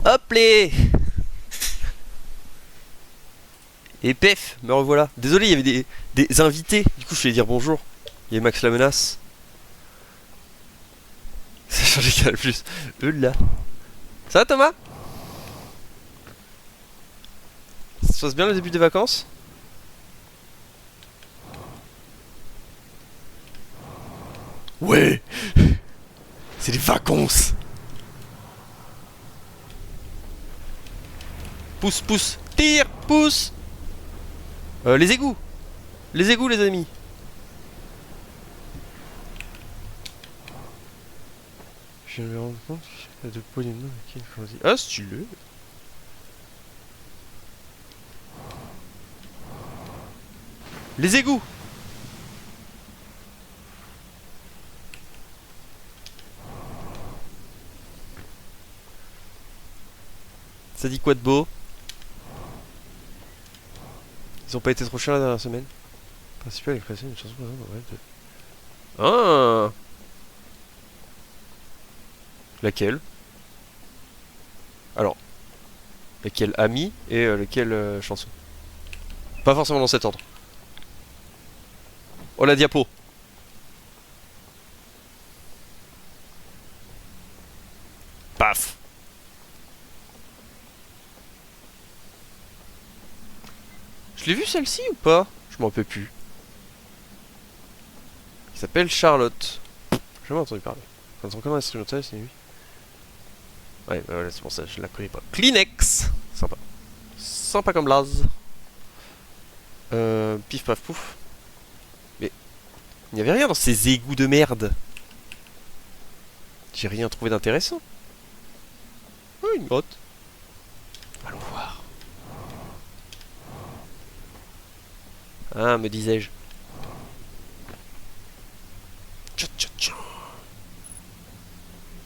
Hop les. Et pef, me revoilà. Désolé, il y avait des invités. Du coup, je vais dire bonjour. Il y a Max la menace. Ça change les Canal Plus. Là. Ça va Thomas? Ça se passe bien le début des vacances? Ouais. C'est les vacances. Pousse, pousse. Tire, pousse. Les égouts. Les égouts les amis. Je viens de me rendre compte qu'il y a deux poignées de main avec qui il choisit. Ah, stylé. Les égouts. Ça dit quoi de beau? Ils ont pas été trop chers la dernière semaine. Principal est création d'une chanson par exemple en rêve de... Ah. Laquelle? Alors, laquelle ami et laquelle chanson? Pas forcément dans cet ordre. Oh la diapo. Paf. Je l'ai vue celle-ci ou pas? Je m'en peux plus. Il s'appelle Charlotte. J'ai jamais entendu parler. Quand on commence instrumental, c'est lui. Ouais, bah voilà, c'est pour ça, je la connais pas. Kleenex. Sympa. Sympa comme blaze. Pif paf pouf. Mais il n'y avait rien dans ces égouts de merde. J'ai rien trouvé d'intéressant. Oh, une grotte. Allons voir. Ah, me disais-je. Tcha tcha tcha.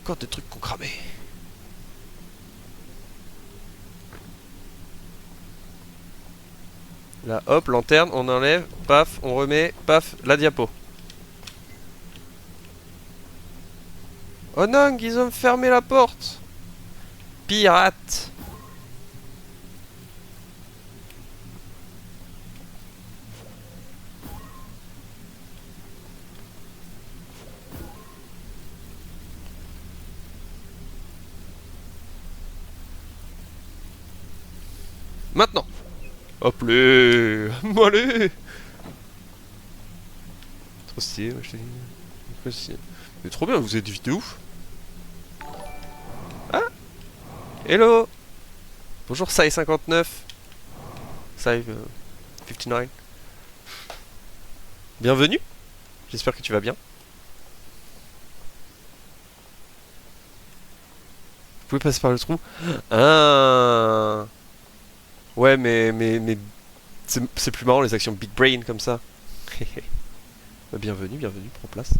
Encore des trucs qu'on cramait. Là, hop, lanterne, on enlève, paf, on remet, paf, la diapo. Oh non, ils ont fermé la porte. Pirate. Maintenant. Hop les. Allez. Trop stylé, moi je te dis. Mais trop bien, vous êtes vite de ouf. Ah. Hello. Bonjour Sai59. Sai 59. Bienvenue. J'espère que tu vas bien. Vous pouvez passer par le trou. Ah. Ouais, mais c'est plus marrant les actions Big Brain comme ça. Bienvenue, bienvenue, prends place.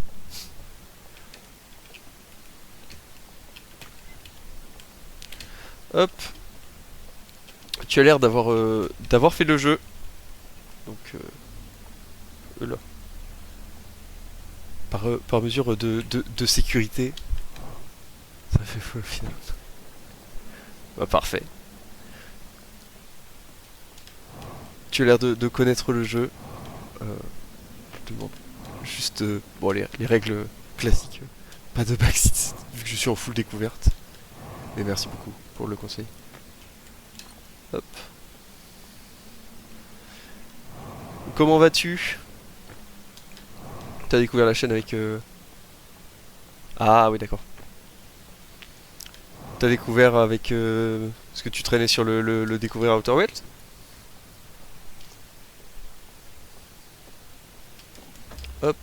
Hop. Tu as l'air d'avoir fait le jeu. Donc là. Par mesure de sécurité. Ça fait fou au final. Bah parfait. Tu as l'air de connaître le jeu. Je te demande juste bon les règles classiques. Pas de backseat vu que je suis en full découverte. Mais merci beaucoup pour le conseil. Hop. Comment vas-tu? T'as découvert la chaîne avec... Ah oui d'accord. T'as découvert avec... Parce que tu traînais sur le découvrir Outer Wilds. Hop.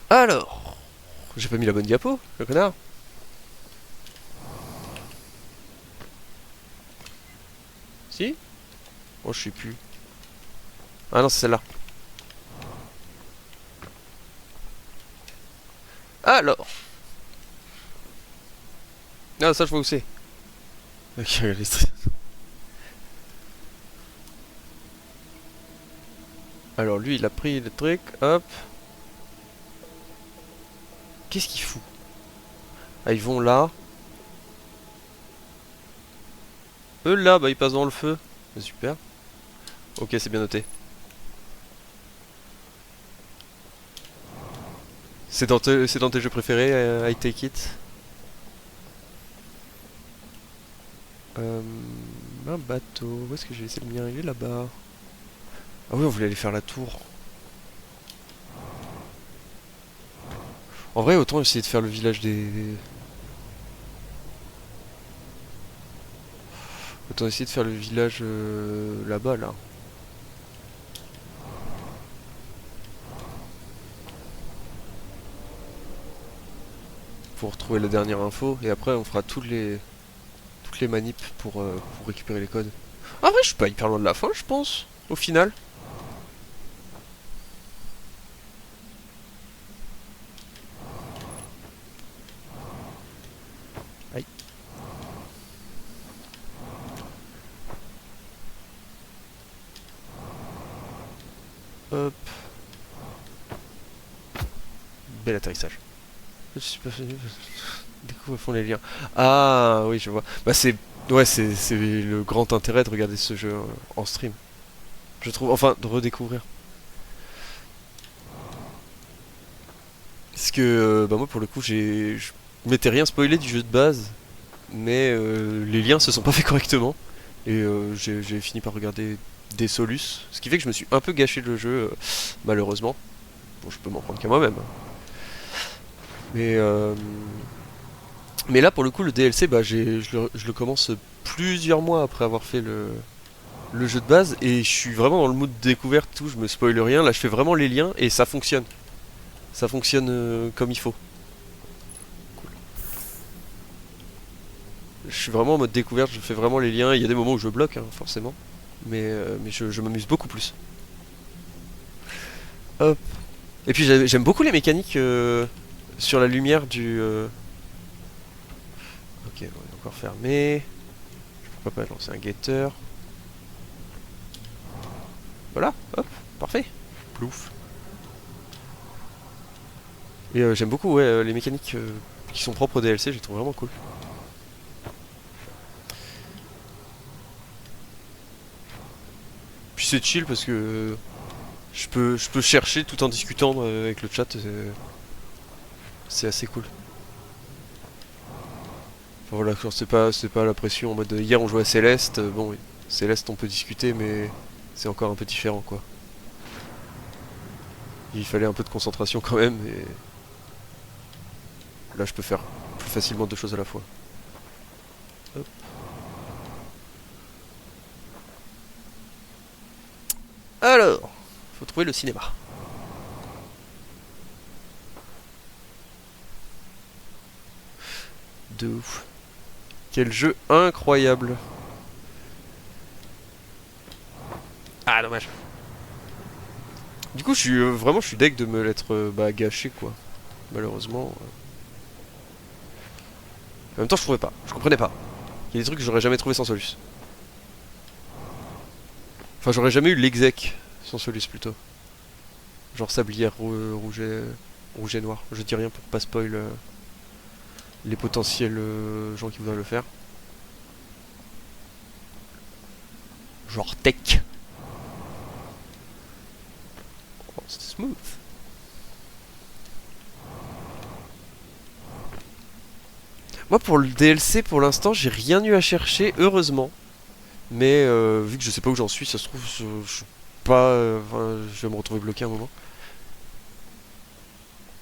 Alors... J'ai pas mis la bonne diapo, le connard. Si? Oh je sais plus. Ah non c'est celle-là. Alors... Ah ça je vois où c'est. Ok, les alors lui il a pris le truc, hop. Qu'est-ce qu'il fout? Ah, ils vont là. Eux là, bah ils passent dans le feu. Super. Ok, c'est bien noté. C'est dans tes jeux préférés, I take it. Euh, un bateau. Où est-ce que j'ai laissé le mien? Il est là-bas. Ah oui, on voulait aller faire la tour. En vrai, autant essayer de faire le village des... Autant essayer de faire le village là-bas, là. Pour retrouver la dernière info. Et après, on fera toutes les manips pour récupérer les codes. En vrai, je suis pas hyper loin de la fin, je pense. Au final. Aïe. Hop. Bel atterrissage. Je suis pas venu. Découvre à fond les liens. Ah oui, je vois. Bah c'est... Ouais, c'est le grand intérêt de regarder ce jeu en stream. Je trouve... Enfin, de redécouvrir. Parce que, bah moi pour le coup, je m'étais rien spoilé du jeu de base. Mais les liens se sont pas faits correctement. Et j'ai fini par regarder des solus. Ce qui fait que je me suis un peu gâché le jeu, malheureusement. Bon, je peux m'en prendre qu'à moi-même. Mais... Mais là, pour le coup, le DLC, bah, je le commence plusieurs mois après avoir fait le jeu de base. Et je suis vraiment dans le mood de découverte, tout. Je me spoil rien. Là, je fais vraiment les liens et ça fonctionne. Ça fonctionne comme il faut. Je suis vraiment en mode découverte. Je fais vraiment les liens. Il y a des moments où je bloque, hein, forcément. Mais je m'amuse beaucoup plus. Hop. Et puis, j'aime beaucoup les mécaniques sur la lumière du... Ok, on est encore fermé. Pourquoi pas lancer un guetteur. Voilà, hop, parfait. Plouf. Et j'aime beaucoup ouais, les mécaniques qui sont propres au DLC, je les trouve vraiment cool. Puis c'est chill parce que je peux chercher tout en discutant avec le chat. C'est assez cool. Enfin, voilà, c'est pas la pression en mode hier on jouait à Céleste. Bon, oui, Céleste on peut discuter, mais c'est encore un peu différent quoi. Il fallait un peu de concentration quand même, et là je peux faire plus facilement deux choses à la fois. Hop. Alors, faut trouver le cinéma. De ouf. Quel jeu incroyable. Ah dommage. Du coup je suis vraiment je suis deg de me l'être bah, gâché quoi. Malheureusement. En même temps je trouvais pas. Je comprenais pas. Il y a des trucs que j'aurais jamais trouvé sans Solus. Enfin j'aurais jamais eu l'exec sans Solus plutôt. Genre sablière rouge et noir. Je dis rien pour pas spoil les potentiels gens qui voudraient le faire. Genre tech. Oh, c'était smooth. Moi pour le DLC pour l'instant j'ai rien eu à chercher, heureusement. Mais vu que je sais pas où j'en suis, ça se trouve je suis pas... je vais me retrouver bloqué un moment.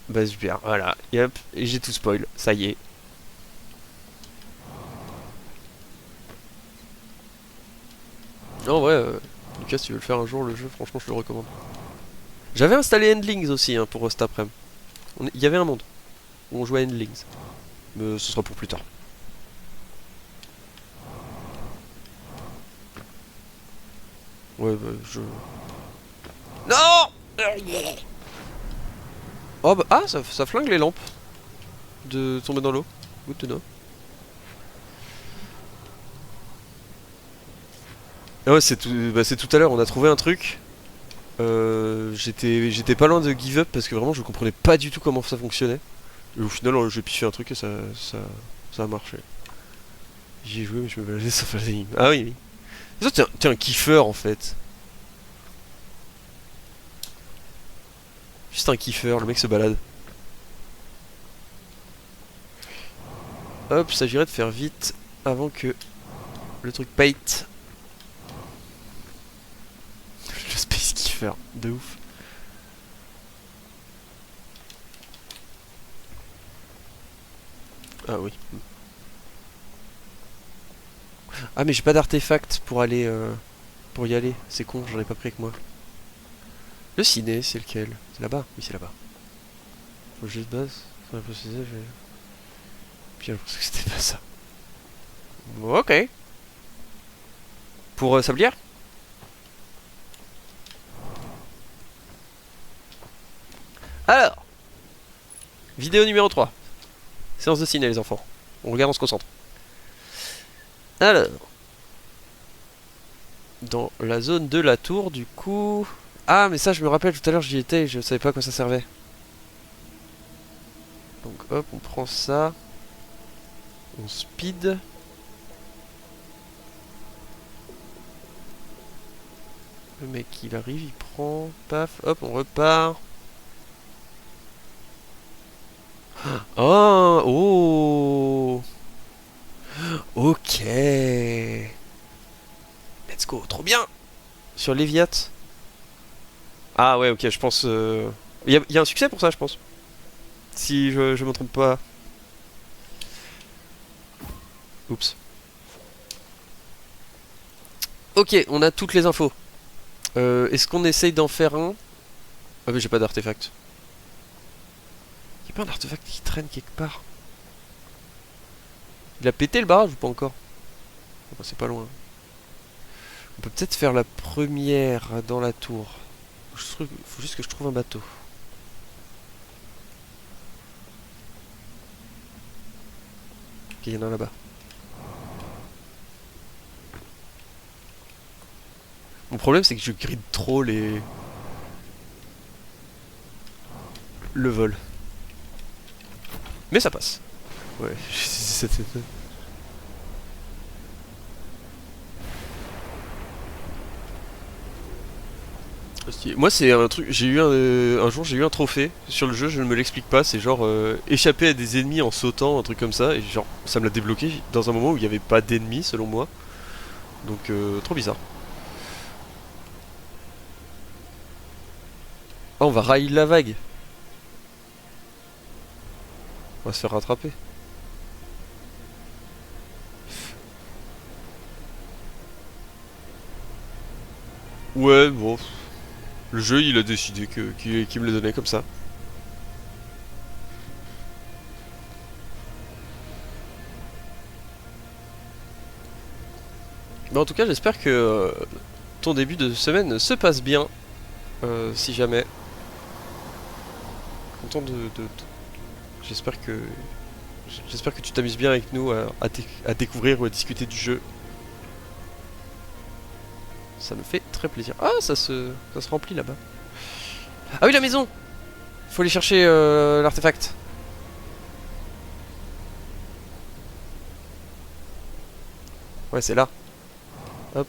Bah super, voilà, yep, et j'ai tout spoil, ça y est. Non ouais, Lucas si tu veux le faire un jour le jeu, franchement je le recommande. J'avais installé Endlings aussi hein, pour cet après-midi. Il y avait un monde où on jouait à Endlings. Mais ce sera pour plus tard. Ouais bah je... Non. Oh bah ah ça flingue les lampes de tomber dans l'eau. Good to know. Ah ouais c'est tout à l'heure on a trouvé un truc. J'étais pas loin de give up parce que vraiment je comprenais pas du tout comment ça fonctionnait. Et au final, j'ai piffé un truc et ça a marché. J'y ai joué, mais je me baladais sans faire l'énigme. Ah oui, oui. Ça, t'es un kiffeur en fait. Juste un kiffeur, le mec se balade. Hop, il s'agirait de faire vite avant que le truc pète. Le space kiffer, de ouf. Ah oui. Ah mais j'ai pas d'artefact pour aller pour y aller. C'est con, j'en ai pas pris avec moi. Le ciné, c'est lequel? C'est là-bas? Oui, c'est là-bas. Faut que je de base. Sans la préciser, j'ai... Puis je pensais que c'était pas ça. Bon, ok. Pour Sablière? Alors, vidéo numéro 3. Séance de ciné, les enfants. On regarde, on se concentre. Alors, dans la zone de la tour, du coup... Ah, mais ça, je me rappelle, tout à l'heure, j'y étais et je savais pas à quoi ça servait. Donc, hop, on prend ça. On speed. Le mec, il arrive, il prend... Paf, hop, on repart. Oh, oh. Ok. Let's go, trop bien. Sur Léviat. Ah ouais, ok, je pense... y a un succès pour ça, je pense. Si je me trompe pas. Oups. Ok, on a toutes les infos. Est-ce qu'on essaye d'en faire un? Ah mais j'ai pas d'artefact. Y'a pas un artefact qui traîne quelque part? Il a pété le barrage ou pas encore? Bah, c'est pas loin. On peut peut-être faire la première dans la tour. Faut juste que je trouve un bateau. Ok, il y en a un là-bas. Mon problème c'est que je grid trop le vol. Mais ça passe. Ouais, c'était... Moi c'est un truc, j'ai eu un jour j'ai eu un trophée sur le jeu, je ne me l'explique pas, c'est genre échapper à des ennemis en sautant, un truc comme ça, et genre ça me l'a débloqué dans un moment où il n'y avait pas d'ennemis selon moi. Donc trop bizarre. Ah on va railler la vague. On va se faire rattraper. Ouais bon. Le jeu il a décidé qu'il me le donnait comme ça. Mais en tout cas j'espère que ton début de semaine se passe bien. Si jamais. Content j'espère que... J'espère que tu t'amuses bien avec nous à découvrir ou à discuter du jeu. Ça me fait très plaisir. Ah, ça se remplit là-bas. Ah oui, la maison! Faut aller chercher l'artefact. Ouais, c'est là. Hop.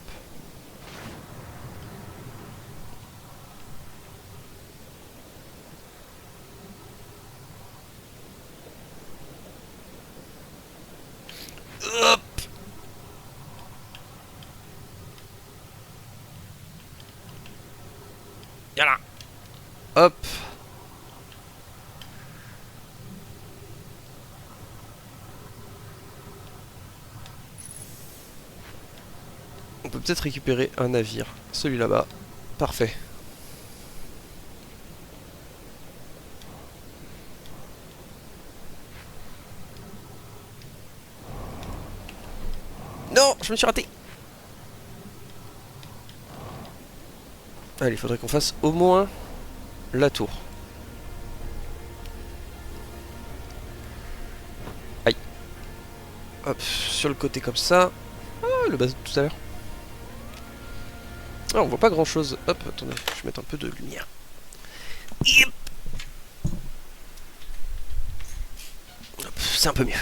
Hop. Yala. Hop. On peut peut-être récupérer un navire. Celui là-bas. Parfait. Non, je me suis raté. Allez, il faudrait qu'on fasse au moins la tour. Aïe. Hop, sur le côté comme ça. Ah, le bateau de tout à l'heure. Ah, on voit pas grand chose. Hop, attendez, je vais mettre un peu de lumière. Yep. c'est un peu mieux.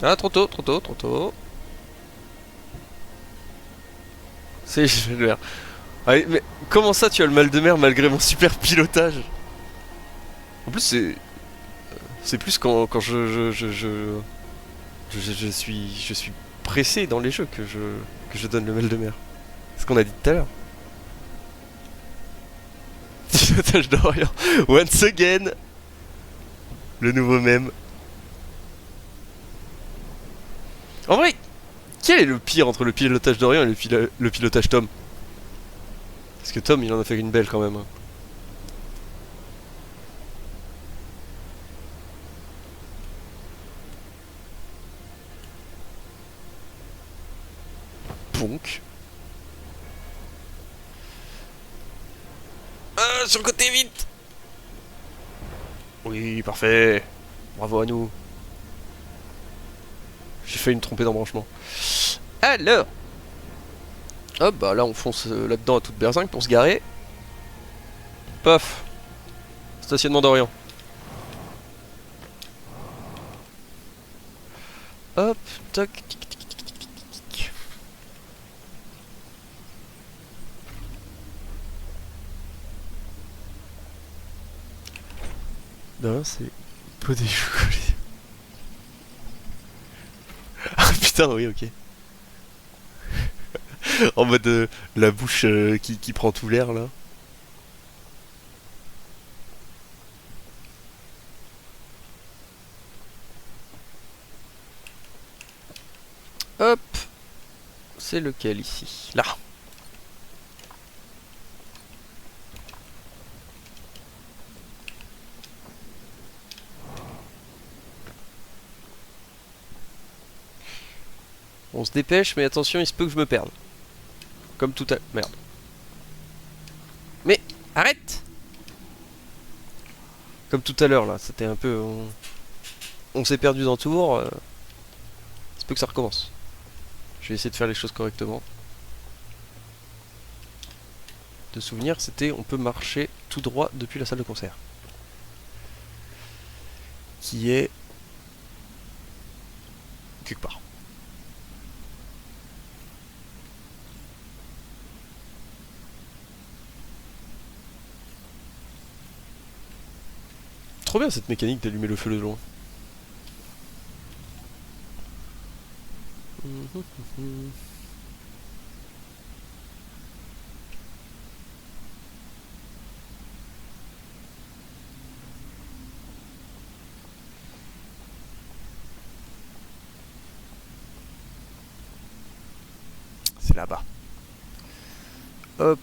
Ah, trop tôt, trop tôt, trop tôt. C'est j'ai le mer. Allez, mais comment ça tu as le mal de mer malgré mon super pilotage? En plus c'est plus quand je suis pressé dans les jeux que je donne le mal de mer. C'est ce qu'on a dit tout à l'heure. Pilotage d'Orient. Once again. Le nouveau mème. En vrai, quel est le pire entre le pilotage d'Orient et le pilotage Tom? Parce que Tom, il en a fait une belle quand même. Hein. Ponk. Ah, sur le côté, vite! Oui, parfait. Bravo à nous. J'ai failli me tromper d'embranchement. Alors, hop, bah là on fonce là-dedans à toute berzingue pour se garer. Paf. Stationnement d'Orient. Hop, tac, tic, tic, tic, tic, tic, tic. Non, c'est pas des chocolats. Ah putain, oui, ok. En mode la bouche qui prend tout l'air là. Hop, c'est lequel ici? Là. On se dépêche, mais attention, il se peut que je me perde. Comme tout à... Merde. Mais, arrête! Comme tout à l'heure, là, c'était un peu... On s'est perdu dans le tour. Il se peut que ça recommence. Je vais essayer de faire les choses correctement. De souvenir, c'était on peut marcher tout droit depuis la salle de concert. Qui est... quelque part. Trop bien cette mécanique d'allumer le feu de loin. C'est là-bas. Hop.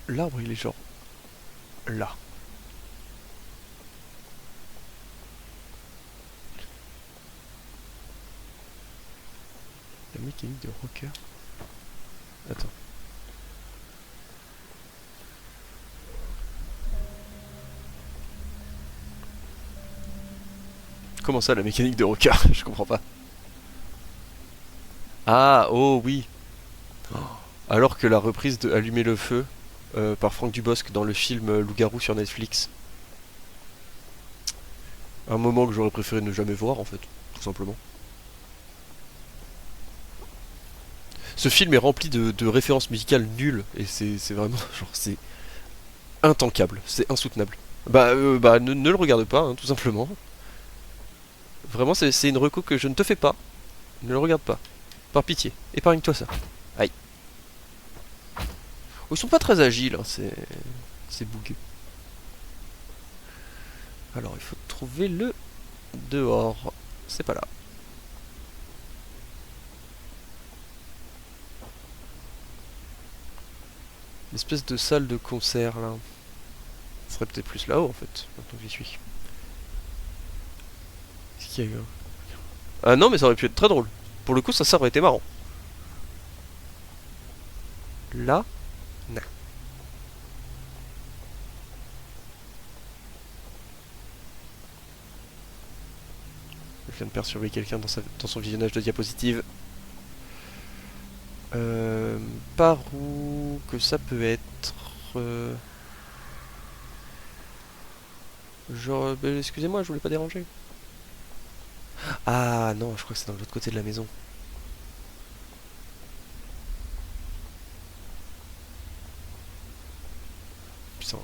L'arbre il est genre là. La mécanique de rocker. Attends. Comment ça la mécanique de rocker? Je comprends pas. Ah, oh oui. Alors que la reprise de Allumer le feu par Franck Dubosc dans le film Loup-garou sur Netflix. Un moment que j'aurais préféré ne jamais voir en fait, tout simplement. Ce film est rempli de références musicales nulles et c'est vraiment genre c'est intankable, c'est insoutenable. Bah ne le regarde pas, hein, tout simplement. Vraiment c'est une reco que je ne te fais pas. Ne le regarde pas. Par pitié, épargne-toi ça. Aïe. Oh, ils sont pas très agiles, hein, c'est bougueux. Alors il faut trouver le dehors. C'est pas là. L'espèce de salle de concert là. Ça serait peut-être plus là-haut en fait, maintenant que j'y suis. Qu'est-ce qu'il y a eu? Ah non mais ça aurait pu être très drôle. Pour le coup ça aurait été marrant. Là, non. Je viens de perturber quelqu'un dans son visionnage de diapositive. Par où que ça peut être genre, excusez-moi, je voulais pas déranger. Ah non, je crois que c'est dans l'autre côté de la maison. Putain, ouais.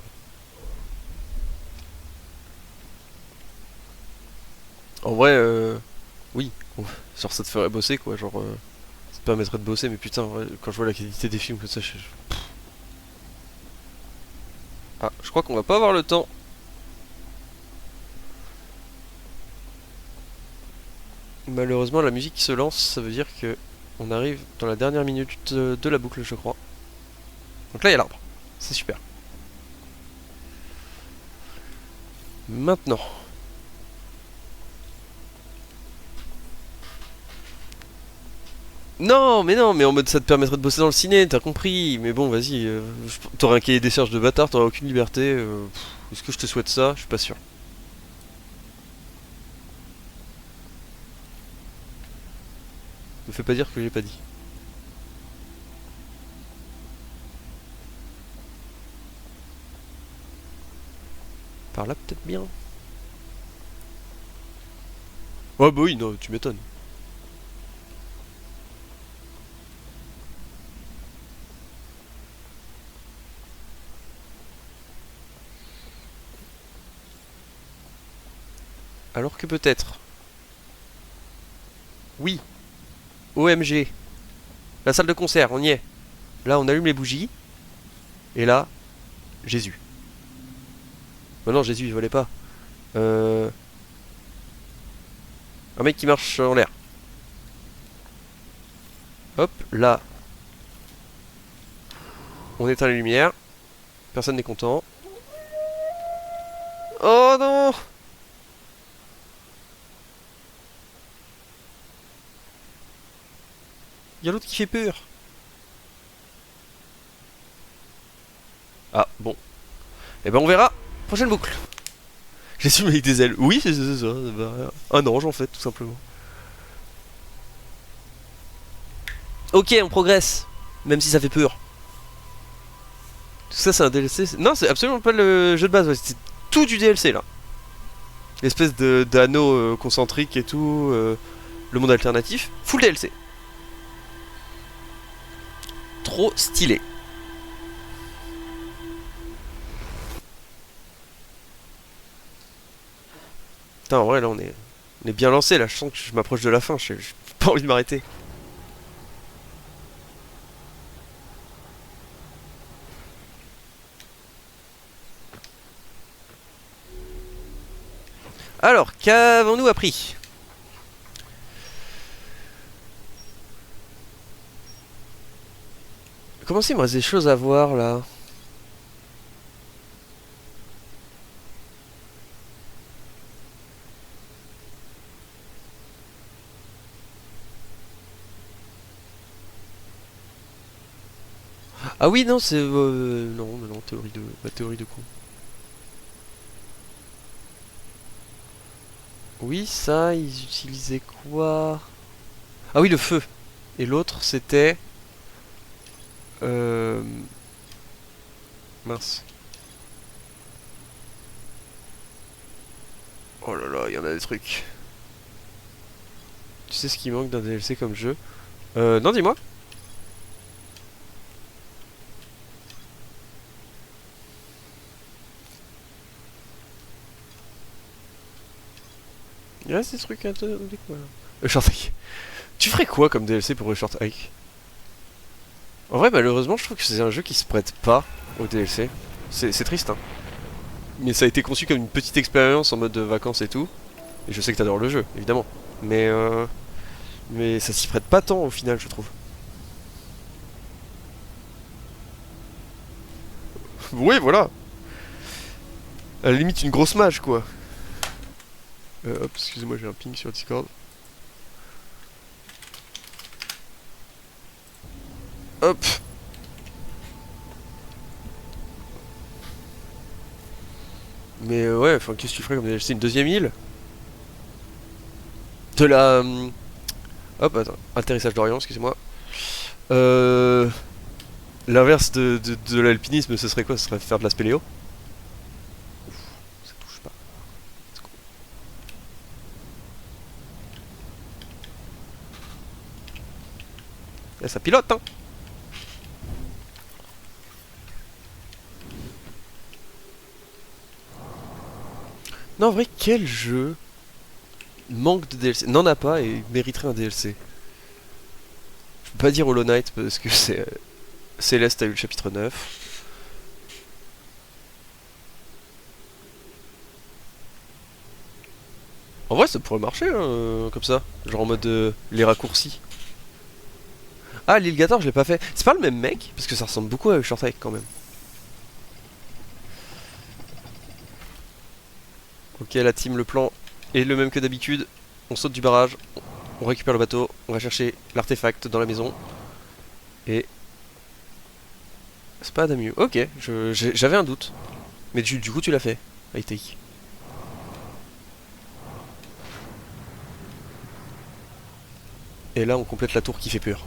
En vrai, oui. Genre ça te ferait bosser quoi, genre ça te permettrait de bosser, mais putain, ouais, quand je vois la qualité des films comme ça, Ah, je crois qu'on va pas avoir le temps. Malheureusement, la musique qui se lance, ça veut dire que on arrive dans la dernière minute de la boucle, je crois. Donc là, il y a l'arbre. C'est super. Maintenant. Non, mais en mode ça te permettrait de bosser dans le ciné, t'as compris. Mais bon, vas-y, t'aurais un cahier des charges de bâtard, t'aurais aucune liberté. Est-ce que je te souhaite ça? Je suis pas sûr. Me fais pas dire que j'ai pas dit. Par là, peut-être bien. Oh bah oui, non, tu m'étonnes. Alors que peut-être. Oui, OMG. La salle de concert, on y est. Là, on allume les bougies. Et là, Jésus. Oh non, Jésus, il volait pas. Euh... Un mec qui marche en l'air. Hop, là. On éteint les lumières. Personne n'est content. Oh non! Il y a l'autre qui fait peur. Ah, bon. Eh ben on verra. Prochaine boucle. J'ai su avec des ailes. Oui, c'est ça. Bah, un ange en fait, tout simplement. Ok, on progresse. Même si ça fait peur. Tout ça, c'est un DLC. Non, c'est absolument pas le jeu de base. Ouais. C'est tout du DLC là. L'espèce d'anneau concentrique et tout. Le monde alternatif. Full DLC. Trop stylé. Putain, en vrai, là, on est bien lancé. Là, je sens que je m'approche de la fin. J'ai pas envie de m'arrêter. Alors, qu'avons-nous appris? Comment c'est, il me reste des choses à voir là? Ah oui, non, c'est... non, non, théorie de... Ma théorie de coup. Oui, ça, ils utilisaient quoi? Ah oui, le feu. Et l'autre, c'était... Euh... Mince. Oh là là, il y en a des trucs. Tu sais ce qui manque d'un DLC comme jeu? Non, dis-moi. Il reste des trucs à te découvrir. Short Hike. Tu ferais quoi comme DLC pour le Short Hike? En vrai, malheureusement, je trouve que c'est un jeu qui se prête pas au DLC. C'est triste, hein. Mais ça a été conçu comme une petite expérience en mode vacances et tout. Et je sais que t'adores le jeu, évidemment. Mais ça s'y prête pas tant au final, je trouve. Oui, voilà. À la limite, une grosse mage, quoi. Hop, excusez-moi, j'ai un ping sur Discord. Hop. Mais ouais, enfin, qu'est-ce que tu ferais comme DLC? Une deuxième île? De la... hop, attends. Atterrissage d'Orient, excusez-moi. Euh... L'inverse de l'alpinisme, ce serait quoi? Ce serait faire de la spéléo? Ça touche pas. Et ça pilote, hein. Non, en vrai, quel jeu manque de DLC? N'en a pas et mériterait un DLC. Je peux pas dire Hollow Knight parce que c'est... Céleste a eu le chapitre 9. En vrai, ça pourrait marcher, hein, comme ça. Genre en mode les raccourcis. Ah, l'île Gator, je l'ai pas fait. C'est pas le même mec? Parce que ça ressemble beaucoup à Short Hike quand même. Ok, la team, le plan est le même que d'habitude. On saute du barrage, on récupère le bateau, on va chercher l'artefact dans la maison. Et... c'est pas Adamu. Ok, j'avais un doute. Mais du coup, tu l'as fait. High take. Et là, on complète la tour qui fait peur.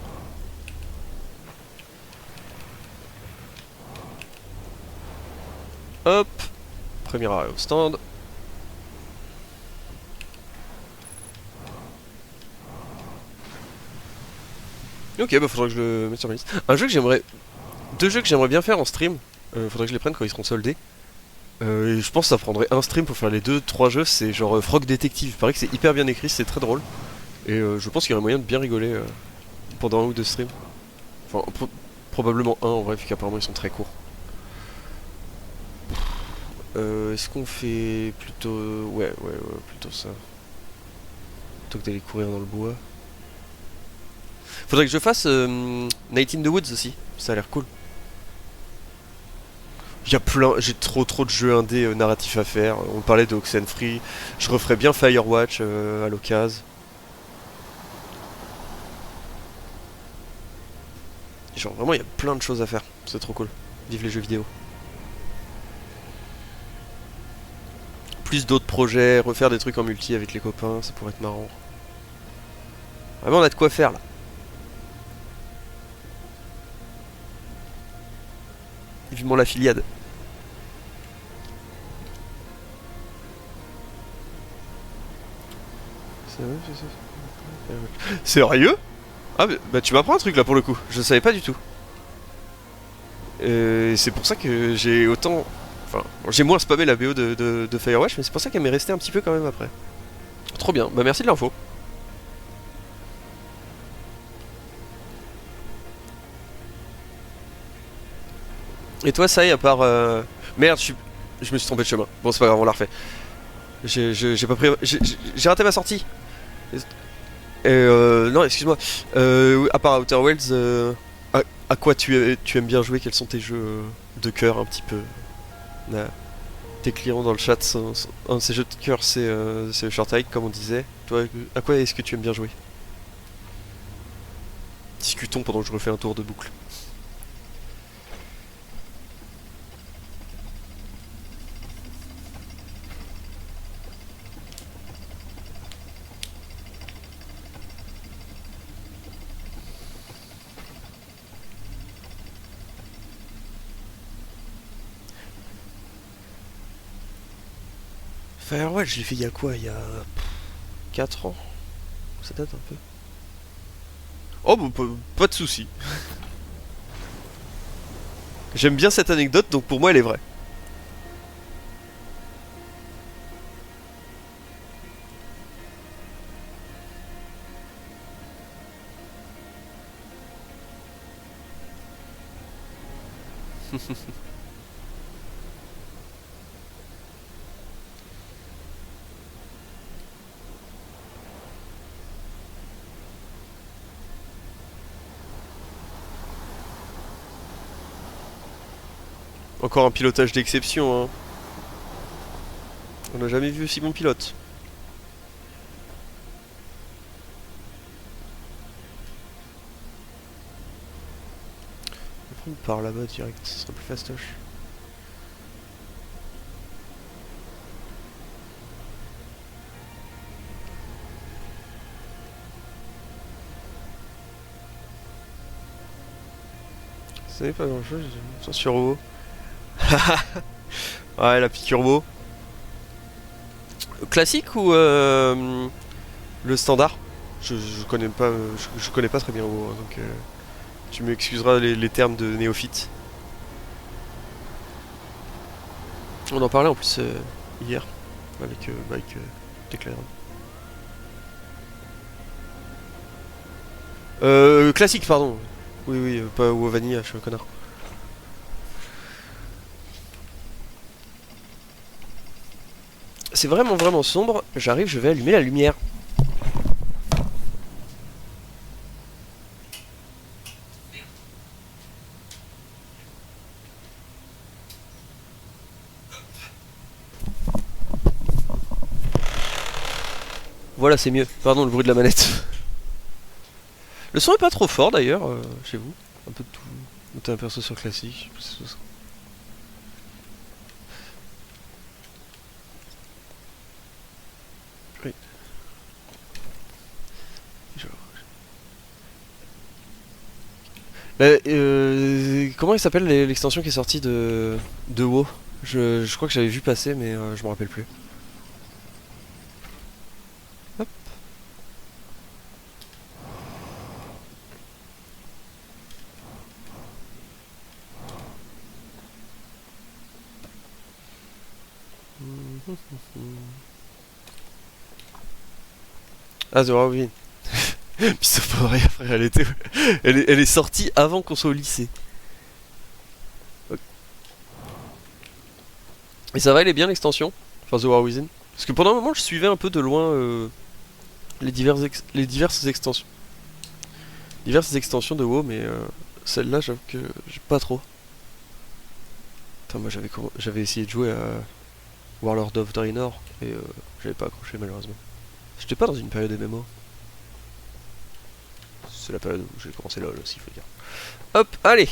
Hop. Premier arrêt au stand. Ok, bah faudrait que je le mette sur ma liste. Un jeu que j'aimerais... Deux jeux que j'aimerais bien faire en stream. Faudrait que je les prenne quand ils seront soldés. Et je pense que ça prendrait un stream pour faire les deux, trois jeux. C'est genre Frog Detective. Il paraît que c'est hyper bien écrit, c'est très drôle. Et je pense qu'il y aurait moyen de bien rigoler pendant un ou deux streams. Enfin, probablement un en vrai, vu qu'apparemment ils sont très courts. Est-ce qu'on fait plutôt... ouais, plutôt ça. Plutôt que d'aller courir dans le bois. Faudrait que je fasse Night in the Woods aussi. Ça a l'air cool. Il y a plein, j'ai trop de jeux indés narratifs à faire. On parlait de Oxenfree. Je referais bien Firewatch à l'occasion. Genre vraiment il y a plein de choses à faire. C'est trop cool. Vive les jeux vidéo. Plus d'autres projets, refaire des trucs en multi avec les copains, ça pourrait être marrant. Vraiment on a de quoi faire là. Vivement la filiade. Sérieux? Ah bah tu m'apprends un truc là pour le coup, je savais pas du tout. C'est pour ça que j'ai autant... Enfin, j'ai moins spammé la BO de Firewatch, mais c'est pour ça qu'elle m'est restée un petit peu quand même après. Trop bien, bah merci de l'info. Et toi, ça y est, à part... Merde, je me suis trompé de chemin. Bon, c'est pas grave, on l'a refait. J'ai pas pris... J'ai raté ma sortie. Non, excuse-moi. À part Outer Worlds, à quoi tu aimes bien jouer? Quels sont tes jeux de cœur un petit peu? Tes clients dans le chat, un de ces jeux de cœur, c'est le Short Hike, comme on disait. Toi, à quoi est-ce que tu aimes bien jouer? Discutons pendant que je refais un tour de boucle. Firewatch, je l'ai fait il y a quoi? Il y a 4 ans? Ça date un peu. Oh, bah, pas de soucis. J'aime bien cette anecdote, donc pour moi elle est vraie. Encore un pilotage d'exception, hein. On n'a jamais vu aussi bon pilote. On va prendre par là-bas direct, ce sera plus fastoche. Ce n'est pas grand chose, sur WoW. Ouais, la piqûre WoW. Classique ou le standard? Je connais pas, je connais pas très bien WoW, hein, donc tu m'excuseras les termes de néophyte. On en parlait en plus hier avec Declared. Classique, pardon. Oui, oui, pas WoW Vanilla, je suis un connard. C'est vraiment vraiment sombre. J'arrive, je vais allumer la lumière. Voilà, c'est mieux. Pardon, le bruit de la manette. Le son est pas trop fort d'ailleurs, chez vous. Un peu de tout. T'as un perso sur classique. Je sais pas si c'est ça. Oui. Comment il s'appelle l'extension qui est sortie de WoW? Je crois que j'avais vu passer, mais je me rappelle plus. Hop. Ah, The Warwing. Puis ça pas rien, frère, elle est sortie avant qu'on soit au lycée. Ok. Et ça va, elle est bien l'extension? Enfin, The War Within. Parce que pendant un moment, je suivais un peu de loin les diverses extensions. Diverses extensions de WoW, mais celle-là, j'avoue que j'ai pas trop. Putain, moi j'avais essayé de jouer à Warlord of Draenor et j'avais pas accroché malheureusement. J'étais pas dans une période MMO. C'est la période où j'ai commencé LoL aussi, il faut dire. Hop, allez.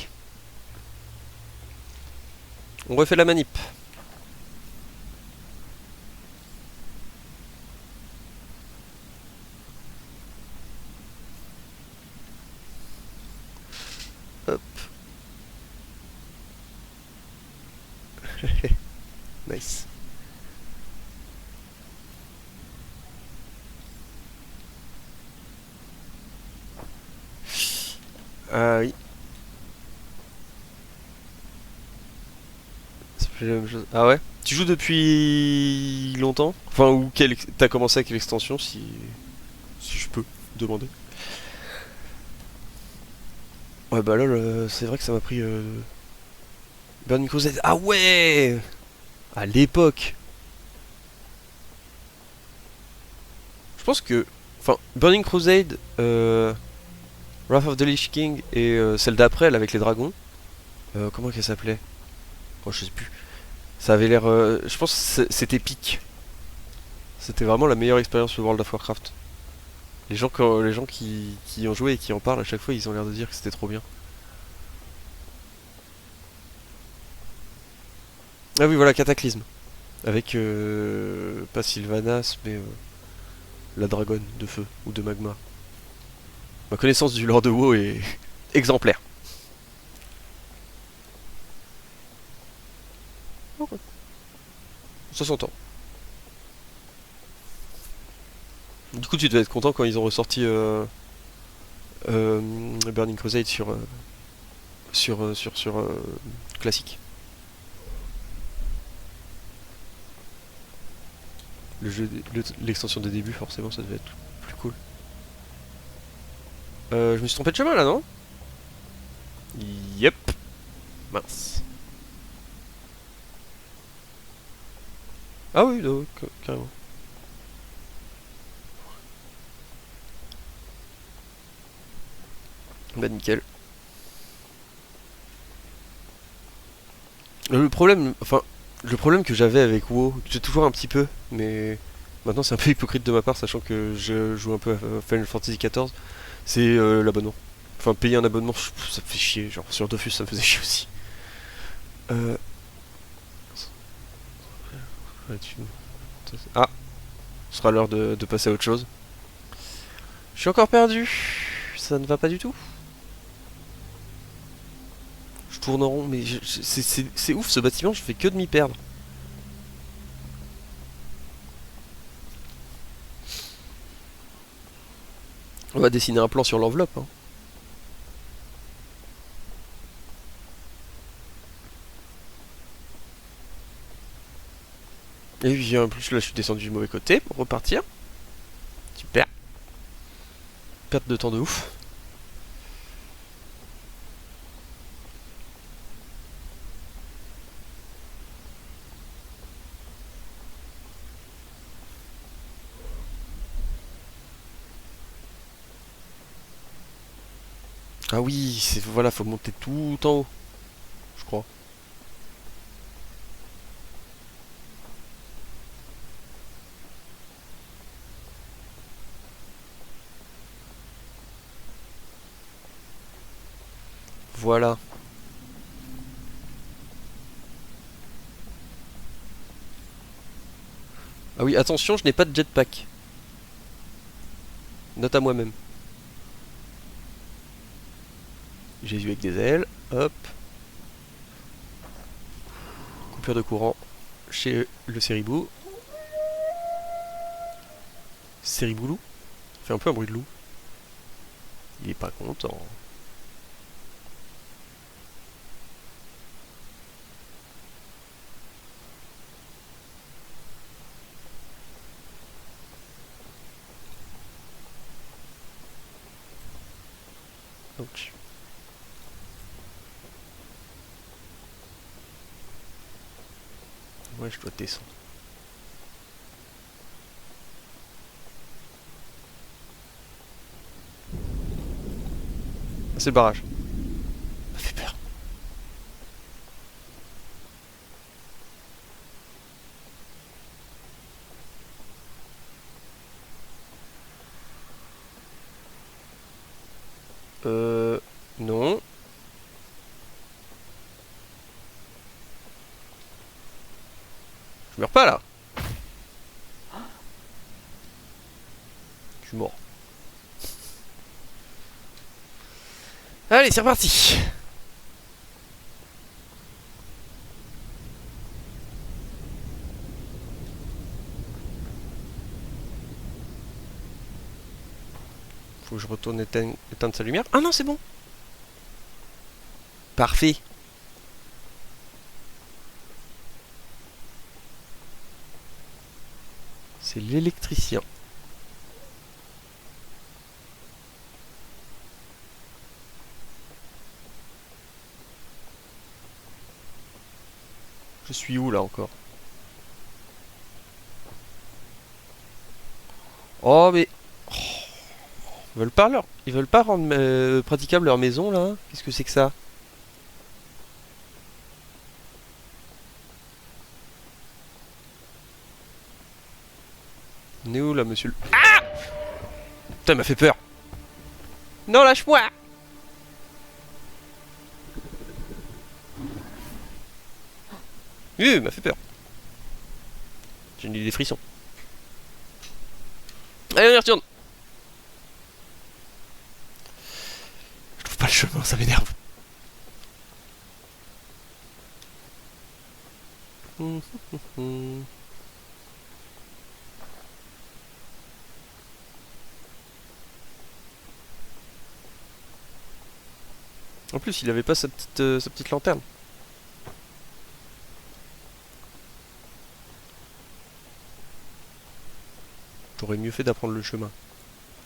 On refait la manip. Hop. Nice. Ah oui. Ça fait la même chose. Ah ouais? Tu joues depuis longtemps? Enfin, ou t'as commencé à quelle extension si je peux demander? Ouais bah là, c'est vrai que ça m'a pris Burning Crusade. Ah ouais! À l'époque. Je pense que... Enfin, Burning Crusade, Wrath of the Lich King et celle d'après, là, avec les dragons. Comment qu'elle s'appelait? Oh, je sais plus. Ça avait l'air... je pense que c'était épique. C'était vraiment la meilleure expérience sur World of Warcraft. Les gens qui y ont joué et qui en parlent, à chaque fois, ils ont l'air de dire que c'était trop bien. Ah oui, voilà, Cataclysme. Avec, pas Sylvanas, mais la dragonne de feu ou de magma. Ma connaissance du lore de WoW est exemplaire. Okay. Ça s'entend. Du coup, tu devais être content quand ils ont ressorti Burning Crusade sur classique. L'extension de début, forcément, ça devait être plus cool. Je me suis trompé de chemin là, non? Yep. Mince. Ah oui, carrément. Bah nickel. Le problème que j'avais avec WoW, j'ai toujours un petit peu, mais maintenant c'est un peu hypocrite de ma part, sachant que je joue un peu à Final Fantasy XIV, c'est l'abonnement. Enfin, payer un abonnement, ça me fait chier. Genre sur Dofus, ça me faisait chier aussi. Euh... Ah, ce sera l'heure de passer à autre chose. Je suis encore perdu. Ça ne va pas du tout. tourne en rond. Mais c'est ouf ce bâtiment, je fais que de m'y perdre. On va dessiner un plan sur l'enveloppe. Hein. Et puis en plus là je suis descendu du mauvais côté pour repartir. Super. Perte de temps de ouf. Ah oui, voilà, faut monter tout en haut, je crois. Voilà. Ah oui, attention, je n'ai pas de jetpack. Note à moi-même. Jésus avec des ailes, hop. Coupure de courant chez le Séribou. Sériboulou. Fait un peu un bruit de loup. Il est pas content. Donc. Ouais, je dois descendre. Ah, c'est le barrage. Ça fait peur. Non. Je meurs pas là. Je suis mort. Allez, c'est reparti. Faut que je retourne éteindre sa lumière. Ah non, c'est bon. Parfait. C'est l'électricien. Je suis où là encore? Oh mais... Oh, ils veulent pas rendre praticable leur maison là? Qu'est-ce que c'est que ça? On est où là monsieur le... Ah! Putain il m'a fait peur. Non lâche-moi. Il m'a fait peur. J'ai eu des frissons. Allez on y retourne. Je trouve pas le chemin, ça m'énerve. En plus il avait pas sa petite lanterne. J'aurais mieux fait d'apprendre le chemin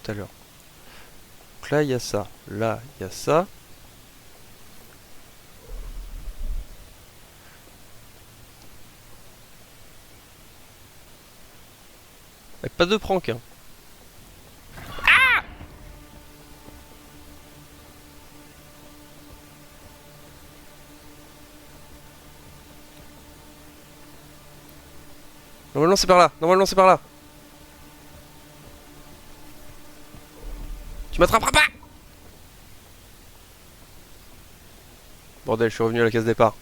tout à l'heure. Donc là il y a ça, là il y a ça. Avec pas de prank hein. Normalement c'est par là, normalement c'est par là. Tu m'attraperas pas. Bordel, je suis revenu à la case départ.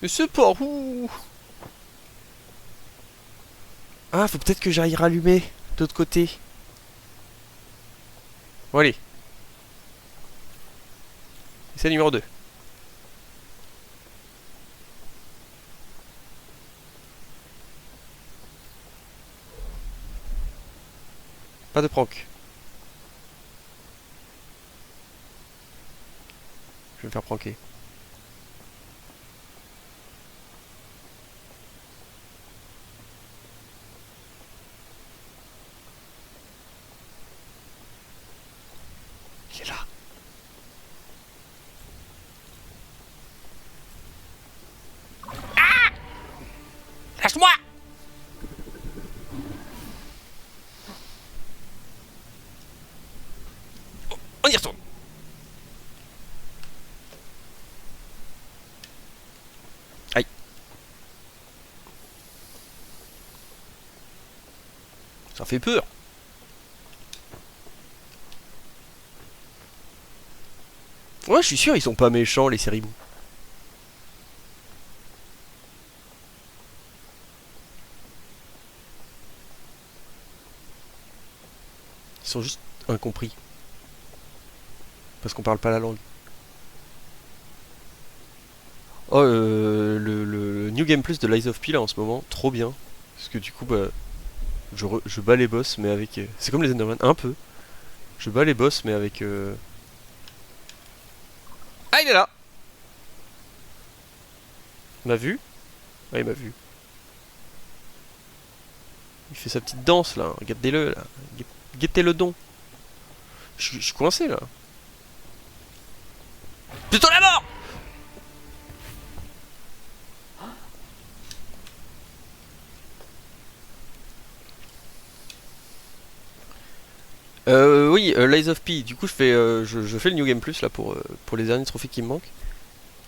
Mais c'est par où? Ah, faut peut-être que j'aille rallumer de l'autre côté. Bon, allez. C'est numéro 2. Pas de prank. Je vais me faire pranker. Il est là. Lâche-moi! On y retourne. Aïe. Ça fait peur. Ouais, je suis sûr, ils sont pas méchants, les Séribous. Ils sont juste incompris. Parce qu'on parle pas la langue. Oh, le New Game Plus de Lies of P là en ce moment, trop bien. Parce que du coup, bah, je bats les boss, mais avec. C'est comme les Enderman, un peu. Je bats les boss, mais avec. Ah, il est là! Il m'a vu? Ah, il m'a vu. Il fait sa petite danse là, regardez-le là. Guettez le don. Je suis coincé là. Plutôt la mort! Oui, Lies of P. Du coup, je fais le New Game Plus là pour les derniers trophées qui me manquent.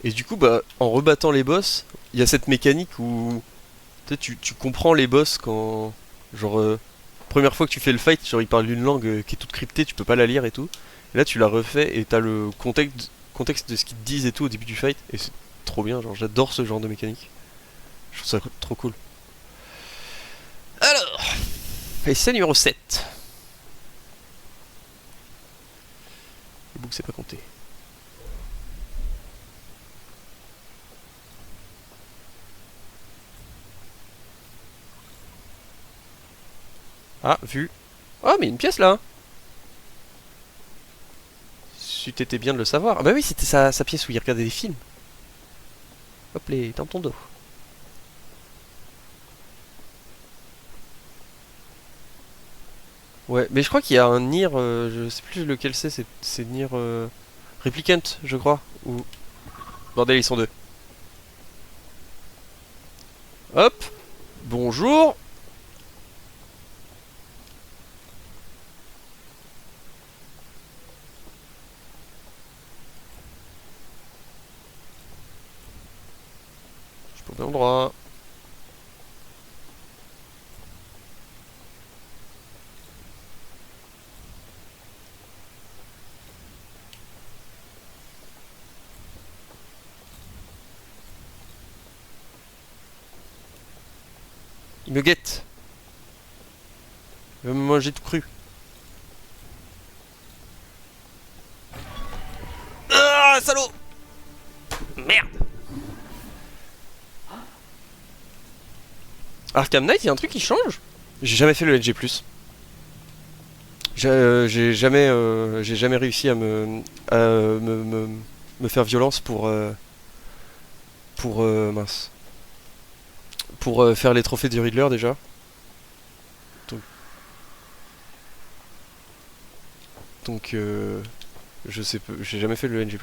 Et du coup, bah, en rebattant les boss, il y a cette mécanique où tu comprends les boss quand, genre, première fois que tu fais le fight, genre ils parlent d'une langue qui est toute cryptée, tu peux pas la lire et tout. Et là, tu la refais et t'as le contexte de ce qu'ils te disent et tout au début du fight. Et c'est trop bien, genre, j'adore ce genre de mécanique. Je trouve ça trop cool. Alors, essai numéro 7. Les boucles, c'est pas compté. Ah, vu. Ah, mais une pièce là. Si t'étais bien de le savoir. Ah bah oui, c'était sa pièce où il regardait des films. Hop les, dans ton dos. Ouais, mais je crois qu'il y a un Nier, je sais plus lequel c'est Nier Replicant, je crois. Ou. Bordel, ils sont deux. Hop, bonjour. Je suis pas au même endroit. Il me guette. Il va me manger tout cru. Ah, salaud. Merde. Arkham Knight, il y a un truc qui change. J'ai jamais fait le LG+. J'ai jamais réussi à me faire violence pour mince, pour faire les trophées du Riddler déjà. Donc, donc je sais peu, j'ai jamais fait le NG+.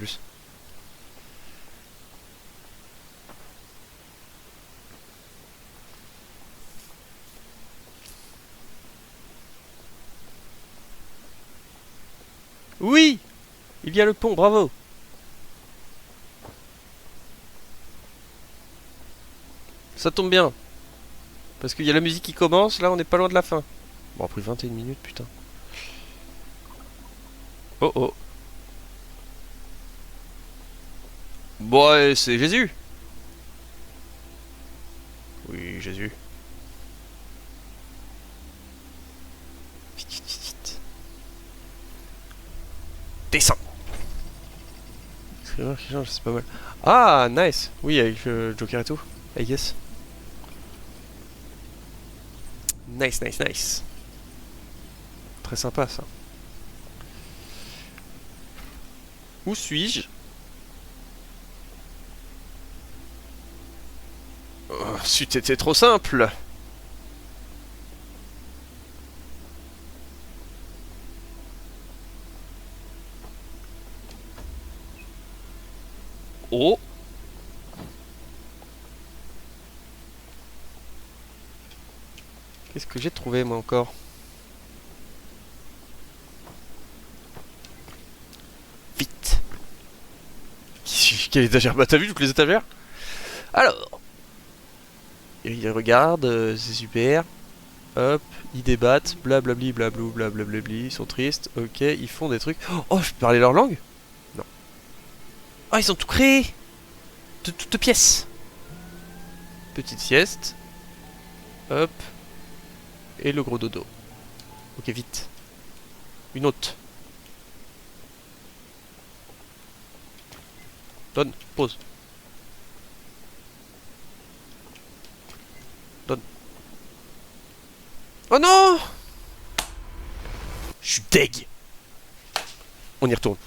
Oui, il y a le pont, bravo. Ça tombe bien. Parce qu'il y a la musique qui commence, là on est pas loin de la fin. Bon, après 21 minutes, putain. Oh oh. Bon, ouais, c'est Jésus. Oui, Jésus. Primeur qui change, c'est pas mal. Ah, nice. Oui, avec Joker et tout, I guess. Nice, nice, nice. Très sympa ça. Où suis-je? Oh, c'eût été trop simple. Oh. Qu'est-ce que j'ai trouvé moi encore? Vite. Quelle étagère? Bah t'as vu toutes les étagères? Alors. Ils regardent, c'est super. Hop, ils débattent, blablabli, blablou, blablabli, ils sont tristes, ok, ils font des trucs. Oh, je peux parler leur langue? Non. Oh, ils ont tout créé! De toutes pièces! Petite sieste. Hop. Et le gros dodo. Ok, vite. Une autre. Donne, pause. Donne. Oh non! Je suis deg! On y retourne.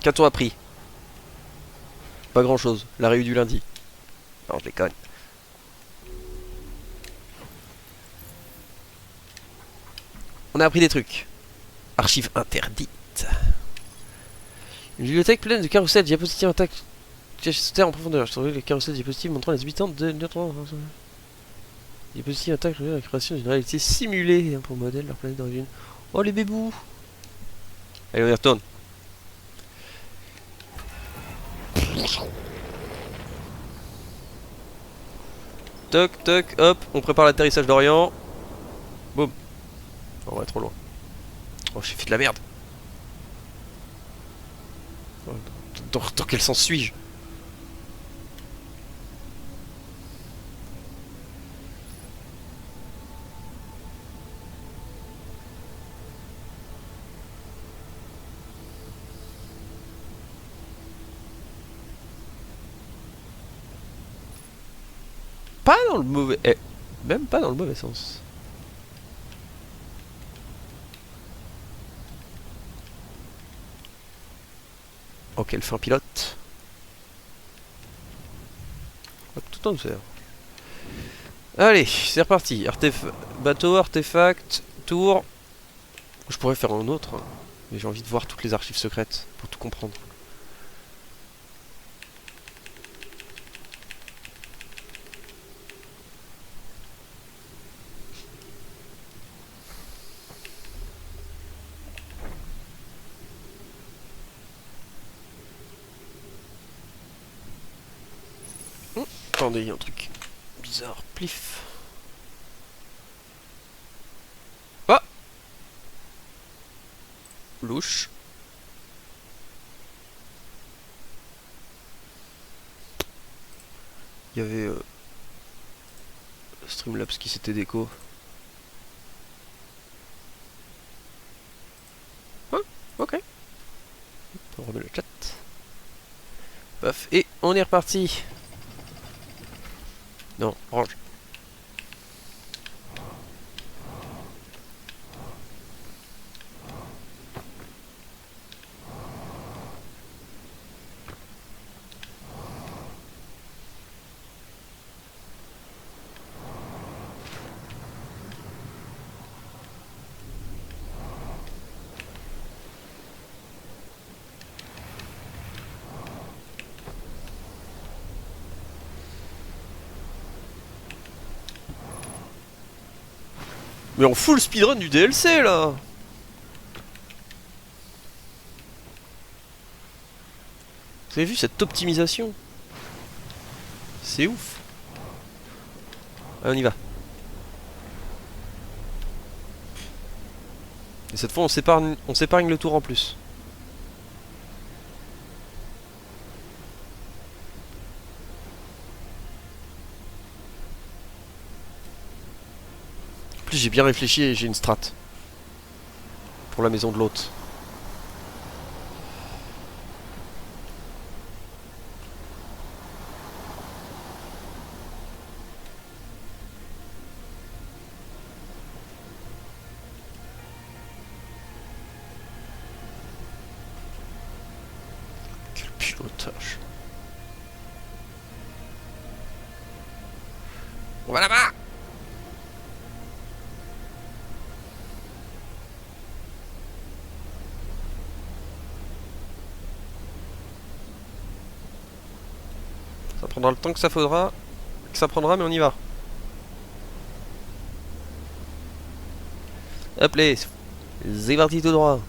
Qu'a-t-on appris? Pas grand chose. La réunion du lundi. Non, je déconne. On a appris des trucs. Archives interdites. Une bibliothèque pleine de carousels, diapositives intactes. En profondeur. Je trouvais les carousels diapositives montrant les habitants de. Diapositives intactes, la création d'une réalité simulée pour modèle leur planète d'origine. Oh les bébous! Allez, on y retourne. Toc, toc, hop, on prépare l'atterrissage d'Orient. Boum. On va être trop loin. Oh, j'ai fait de la merde. Dans quel sens suis-je? Pas dans le mauvais... même pas dans le mauvais sens. Oh, quel fin pilote. Hop, tout en douceur. Allez, c'est reparti. Bateau, artefact, tour. Je pourrais faire un autre, hein, mais j'ai envie de voir toutes les archives secrètes pour tout comprendre. Attendez, il y a un truc bizarre. Plif. Ah! Louche. Il y avait Streamlabs qui s'était déco. Ah, ok. On remet le chat. Paf, et on est reparti. Non, range. Mais on fout le speedrun du DLC là. Vous avez vu cette optimisation? C'est ouf. Allez, on y va. Et cette fois on s'épargne le tour en plus. En plus j'ai bien réfléchi et j'ai une strat. Pour la maison de l'hôte. Quel pilotage. On va là-bas. Ça prendra le temps que ça faudra. Que ça prendra, mais on y va. Hop les. C'est parti tout droit.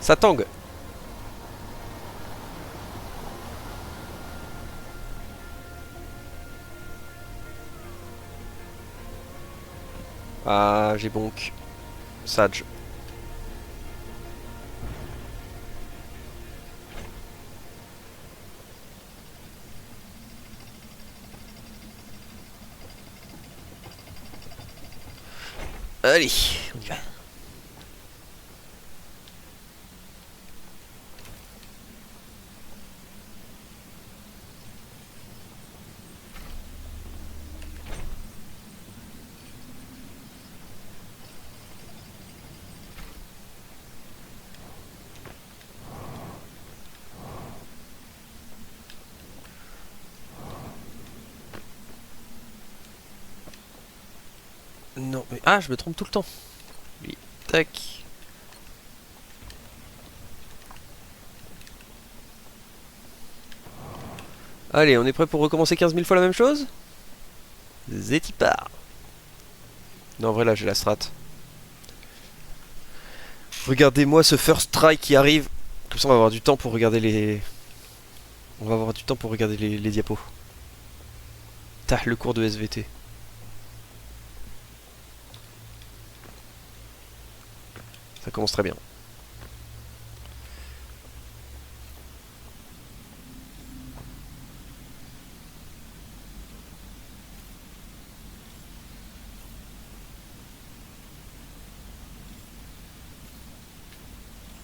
Ça tangue. Ah, j'ai bonk. Sage. Allez, on y va. Non, mais... Ah, je me trompe tout le temps. Oui, tac. Allez, on est prêt pour recommencer 15 000 fois la même chose? Zétipar. Non, en vrai, là, j'ai la strat. Regardez-moi ce first try qui arrive. Comme ça, on va avoir du temps pour regarder les... On va avoir du temps pour regarder les diapos. Tah, le cours de SVT. Ça commence très bien.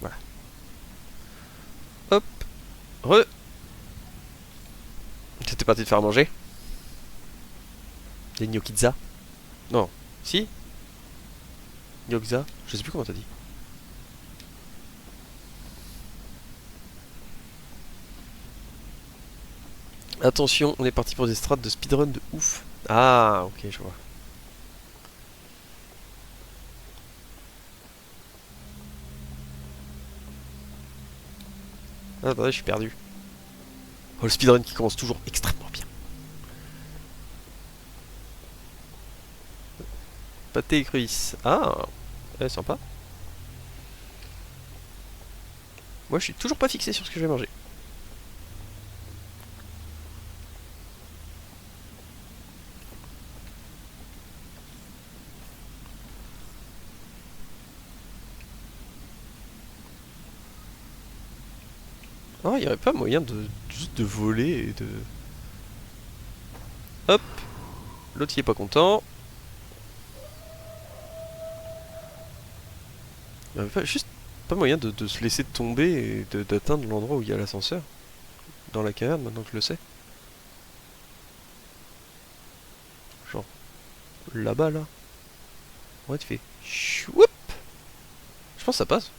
Voilà. Hop. Re. T'étais parti te faire manger? Des gnocchizza? Non. Si? Gnocchizza? Je sais plus comment t'as dit. Attention, on est parti pour des strats de speedrun de ouf. Ah, ok, je vois. Ah, bah, je suis perdu. Oh, le speedrun qui commence toujours extrêmement bien. Pâté et écrevisse. Ah, sympa. Moi, je suis toujours pas fixé sur ce que je vais manger. Oh, il y aurait pas moyen de juste de voler et de... Hop. L'autre, il est pas content. Il y aurait pas, juste pas moyen de se laisser tomber et d'atteindre l'endroit où il y a l'ascenseur. Dans la caverne, maintenant que je le sais. Genre, là-bas, là. Ouais, tu fais... Chououp. Je pense que ça passe.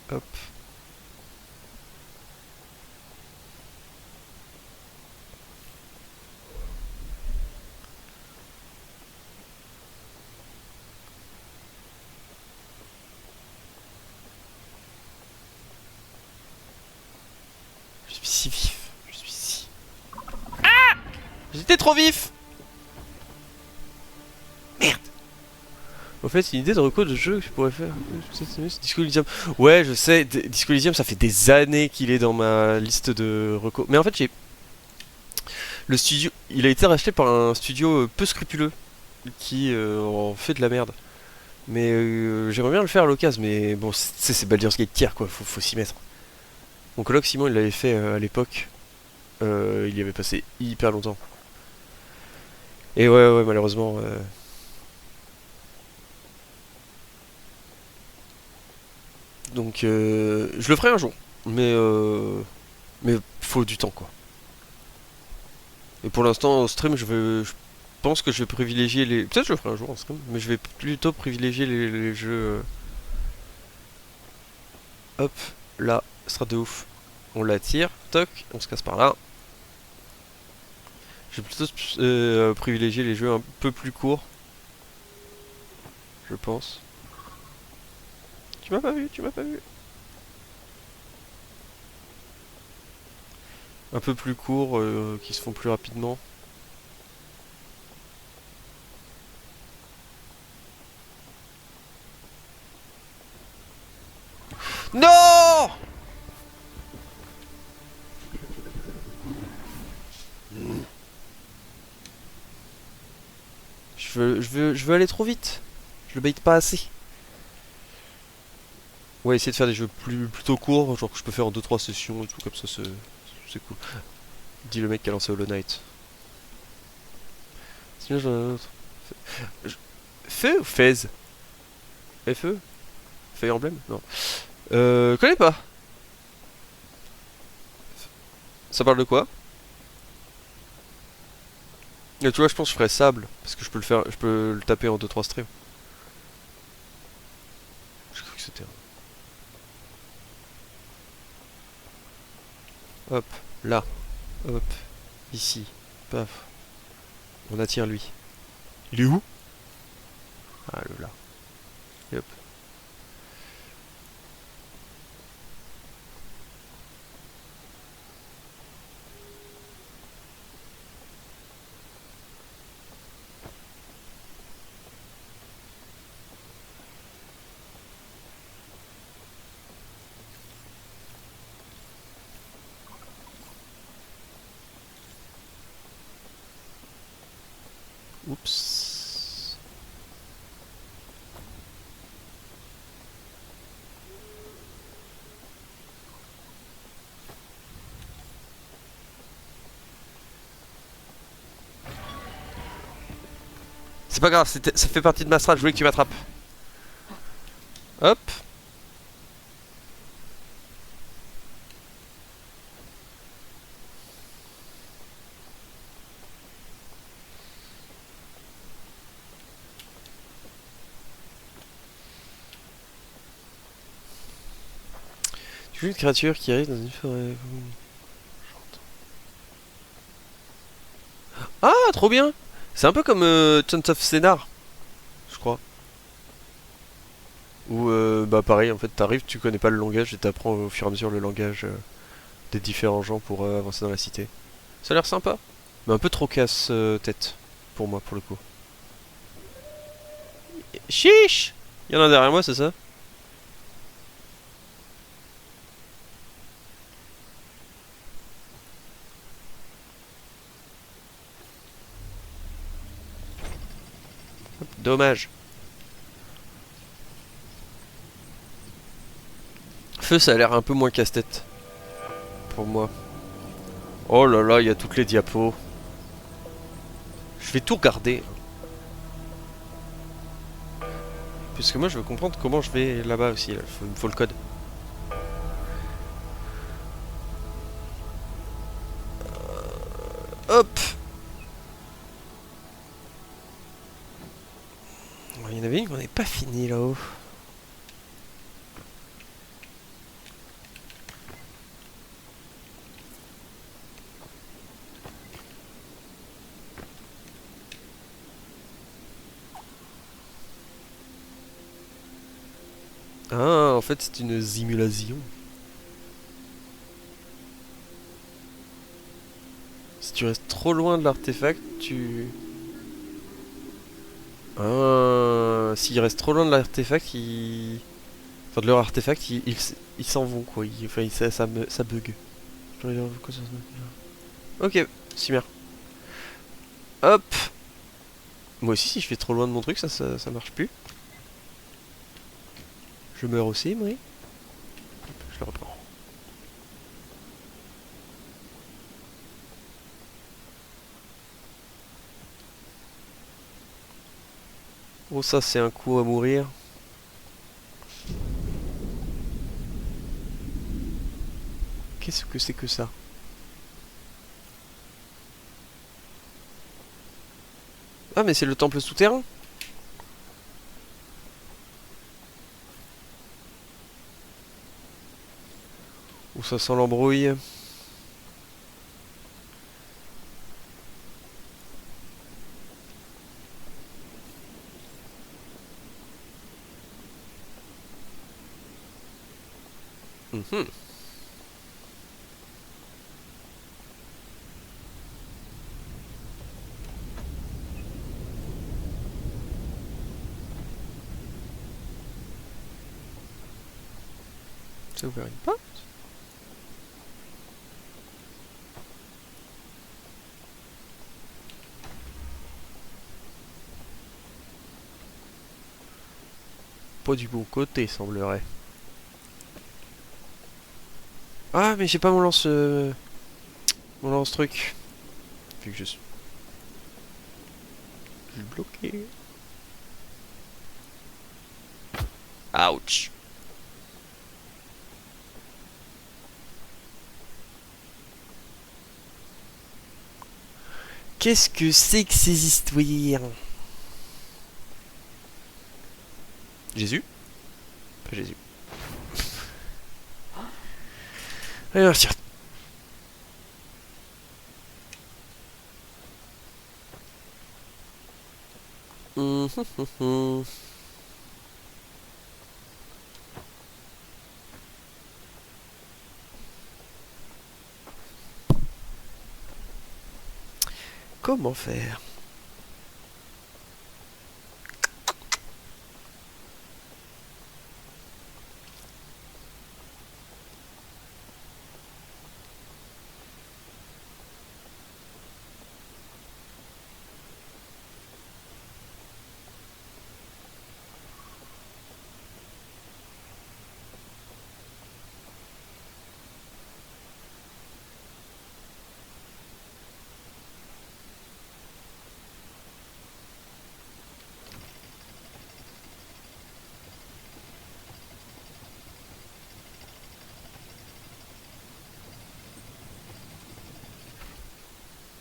Hop. Je suis si vif. Je suis si... J'étais trop vif. Merde. En fait, c'est une idée de reco de jeu que je pourrais faire. C'est Disco Elysium. Ouais, je sais, Disco Elysium, ça fait des années qu'il est dans ma liste de reco. Mais en fait, j'ai... Le studio... Il a été racheté par un studio peu scrupuleux qui en fait de la merde. Mais j'aimerais bien le faire à l'occasion, mais bon, c'est Baldur's Gate tiers quoi, faut s'y mettre. Mon coloc Simon, il l'avait fait à l'époque. Il y avait passé hyper longtemps. Et ouais, malheureusement... Donc, je le ferai un jour. Mais faut du temps, quoi. Et pour l'instant, en stream, je pense que je vais privilégier les... Peut-être que je le ferai un jour en stream, mais je vais plutôt privilégier les jeux... Hop, là, ce sera de ouf. On l'attire, toc, on se casse par là. Je vais plutôt privilégier les jeux un peu plus courts. Je pense. Tu m'as pas vu, tu m'as pas vu. Un peu plus courts, qui se font plus rapidement. Non! Je veux aller trop vite. Je le bait pas assez. Ouais, essayer de faire des jeux plutôt courts, genre que je peux faire en 2-3 sessions et tout, comme ça c'est cool. Dit le mec qui a lancé Hollow Knight. Sinon j'en ai un autre. Feu ou Fez? FE? Fire Emblem? Non. Connais pas. Ça parle de quoi? Et tu vois, je pense que je ferais Sable, parce que je peux le faire, je peux le taper en 2-3 streams. J'ai cru que c'était Hop, là, hop, ici, paf. On attire lui. Il est où? Ah, le là. Et hop. Oups. C'est pas grave, ça fait partie de ma strat, je voulais que tu m'attrapes. Hop. Tu joues une créature qui arrive dans une forêt. Ah, trop bien! C'est un peu comme Chant of Scénar, je crois. Où, bah pareil, en fait, t'arrives, tu connais pas le langage et t'apprends au fur et à mesure le langage des différents gens pour avancer dans la cité. Ça a l'air sympa, mais un peu trop casse-tête pour moi, pour le coup. Chiche! Il y en a derrière moi, c'est ça? Dommage. Feu, ça a l'air un peu moins casse-tête. Pour moi. Oh là là, il y a toutes les diapos. Je vais tout regarder. Parce que moi, je veux comprendre comment je vais là-bas aussi. Il me faut le code. Hop! Il y en avait une qu'on n'avait pas fini là-haut. Ah, en fait, c'est une simulation. Si tu restes trop loin de l'artefact, tu... Ah, s'il reste trop loin de l'artefact, il... Enfin, de leur artefact, ils s'en vont, quoi. Enfin, ça bug. Je regarde quoi ça se met. Ok, super. Hop. Moi aussi, si je vais trop loin de mon truc, ça marche plus. Je meurs aussi, moi. Je le reprends. Oh, ça, c'est un coup à mourir. Qu'est-ce que c'est que ça? Ah, mais c'est le temple souterrain. Oh, ça sent l'embrouille. Mhm. Ça ouvert une porte? Pas du bon côté, semblerait. Ah, mais j'ai pas mon lance... mon lance-truc. Vu que je suis bloqué. Ouch. Qu'est-ce que c'est que ces histoires? Jésus? Pas Jésus. Allez, on retire. Comment faire?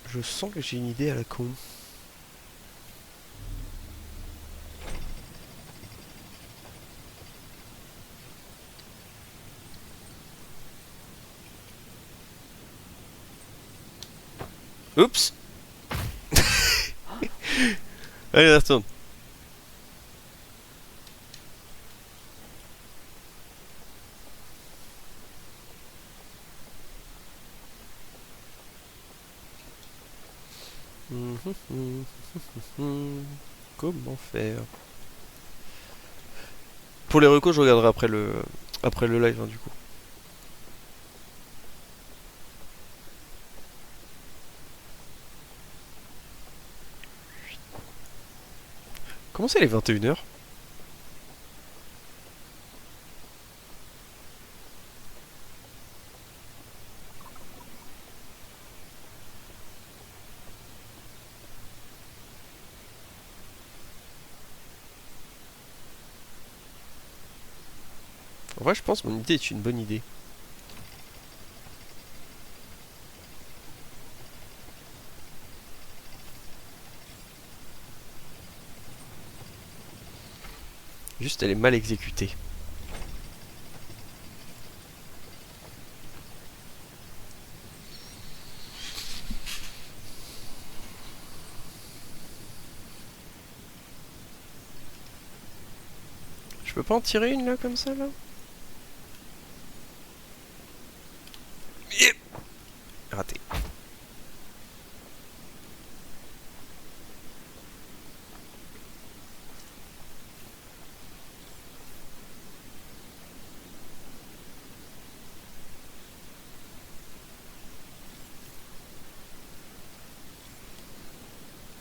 Je sens que j'ai une idée à la con. Oups. Allez, on retourne. Comment faire? Pour les recos, je regarderai après le live, hein, du coup. Comment c'est les 21h? En vrai, je pense que mon idée est une bonne idée. Juste, elle est mal exécutée. Je peux pas en tirer une là comme ça là? Raté.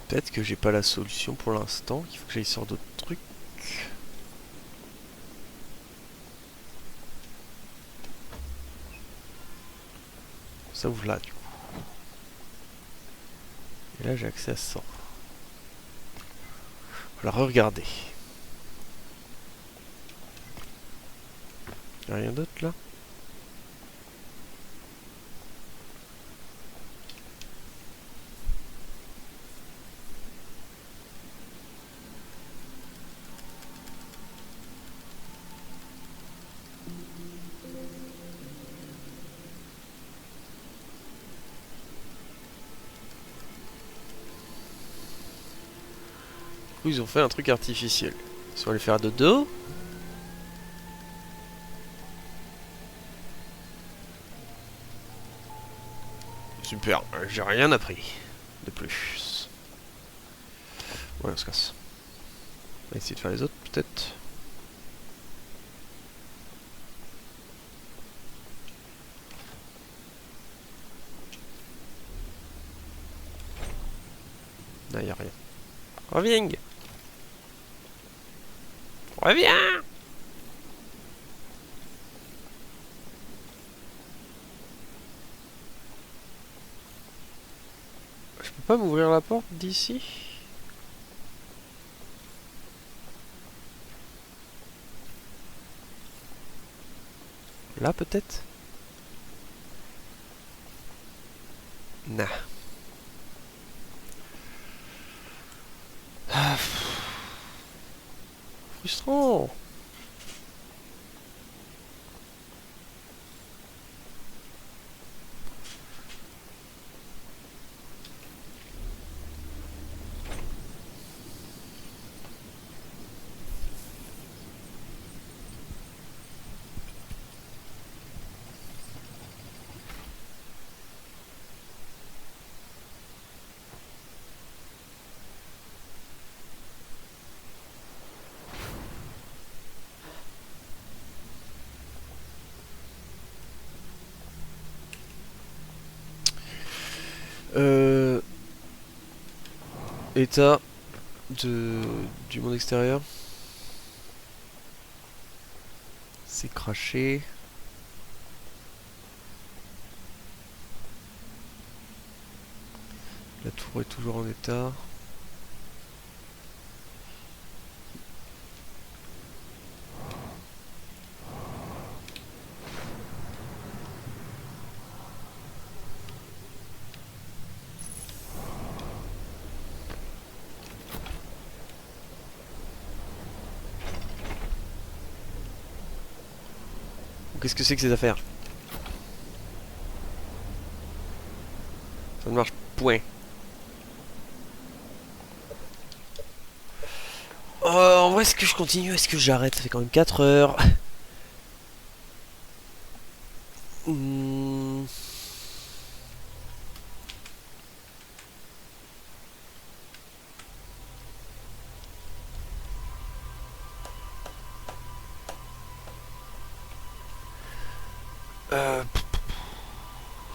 Peut-être que j'ai pas la solution pour l'instant, qu'il faut que j'aille sur d'autres trucs. Ça ouvre là du coup. Et là j'ai accès à ça. On va la re-regarder. Y'a rien d'autre là? Ils ont fait un truc artificiel. Ils sont allés faire dodo. Super, j'ai rien appris de plus. Ouais, on se casse. On va essayer de faire les autres peut-être. Là, y'a rien. Reviens! Reviens! Je peux pas m'ouvrir la porte d'ici? Là peut-être? Nah. Ah, frustrant. Euh... État du monde extérieur. C'est craché. La tour est toujours en état. Qu'est-ce que c'est que ces affaires? Ça ne marche point. En vrai, est-ce que je continue? Est-ce que j'arrête? Ça fait quand même 4 heures. Hmm.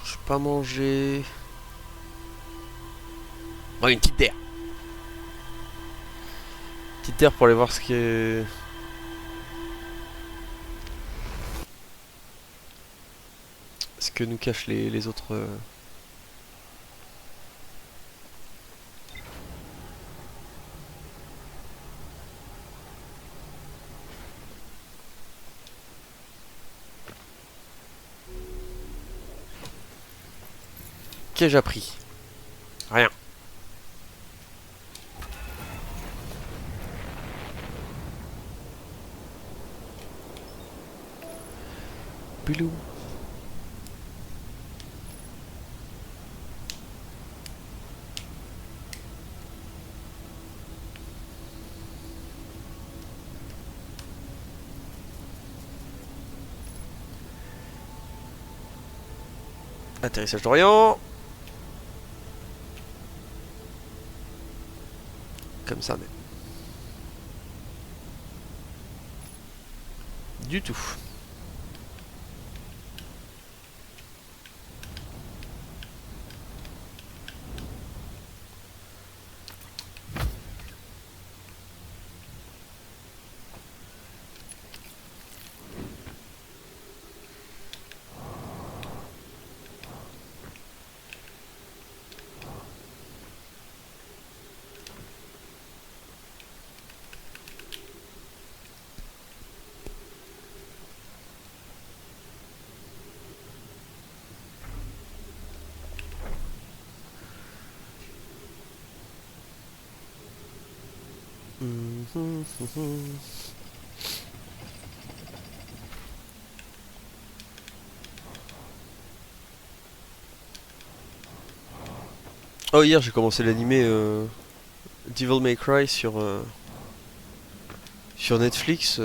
Je vais pas manger. Bon, une petite terre. Petite terre pour aller voir ce qui est. Ce que nous cachent les autres. Qu'ai-je appris? Rien. Bilou. Atterrissage d'Orient. Comme ça même. Du tout. Oh, hier j'ai commencé l'animé Devil May Cry sur Netflix.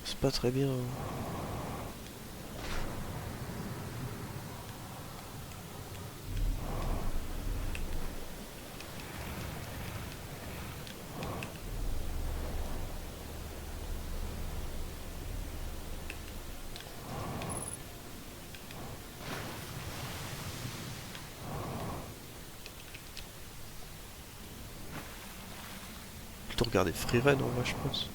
C'est pas très bien. Plutôt regarder Freerun en vrai, je pense.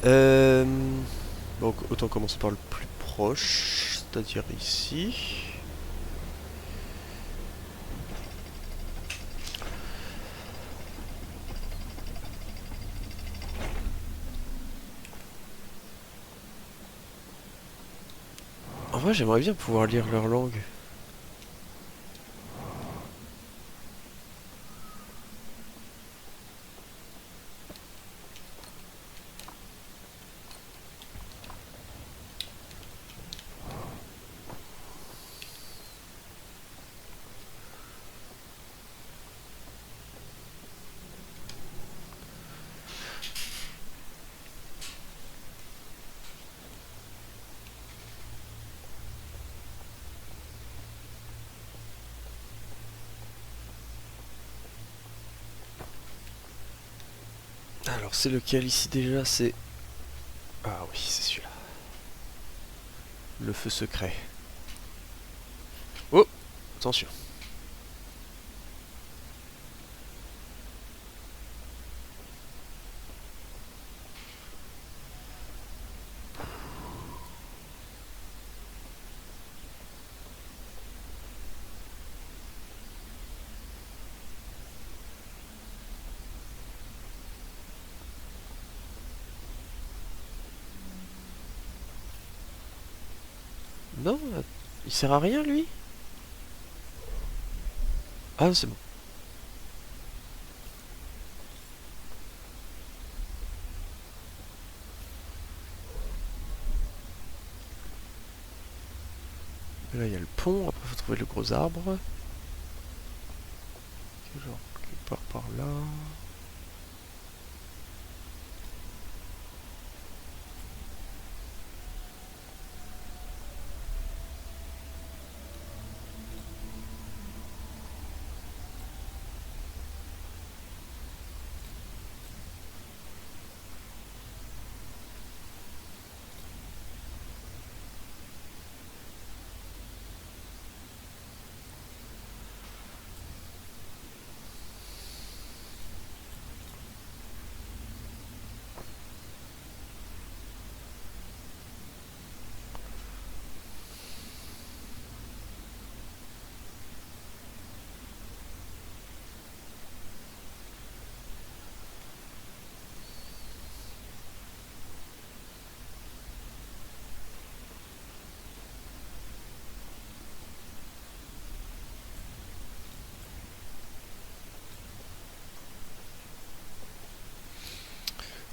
Euh, donc autant commencer par le plus proche, c'est-à-dire ici. En vrai, j'aimerais bien pouvoir lire leur langue. Alors, c'est lequel ici déjà? C'est... Ah oui, c'est celui-là. Le feu secret. Oh, attention. Non, il sert à rien lui. Ah, c'est bon. Là, il y a le pont. Après, faut trouver le gros arbre. Genre, quelque part par là.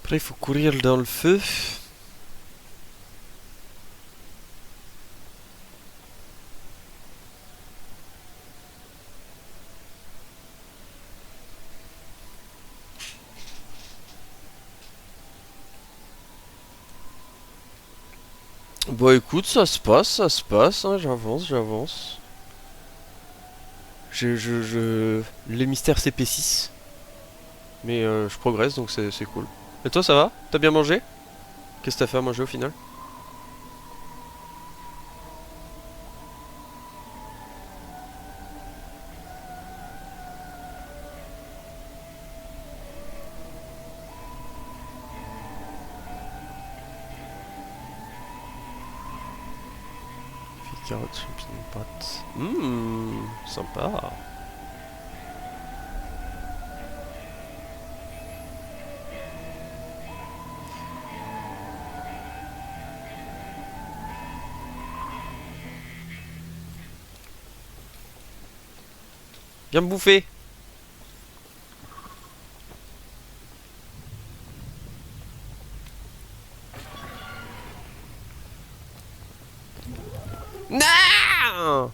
Après, il faut courir dans le feu. Bah écoute, ça se passe, hein, j'avance, j'avance. Les mystères s'épaississent, mais je progresse donc c'est cool. Et toi, ça va? T'as bien mangé? Qu'est-ce que t'as fait à manger au final? Carottes, champignons, pâtes. Sympa. Viens me bouffer. Non.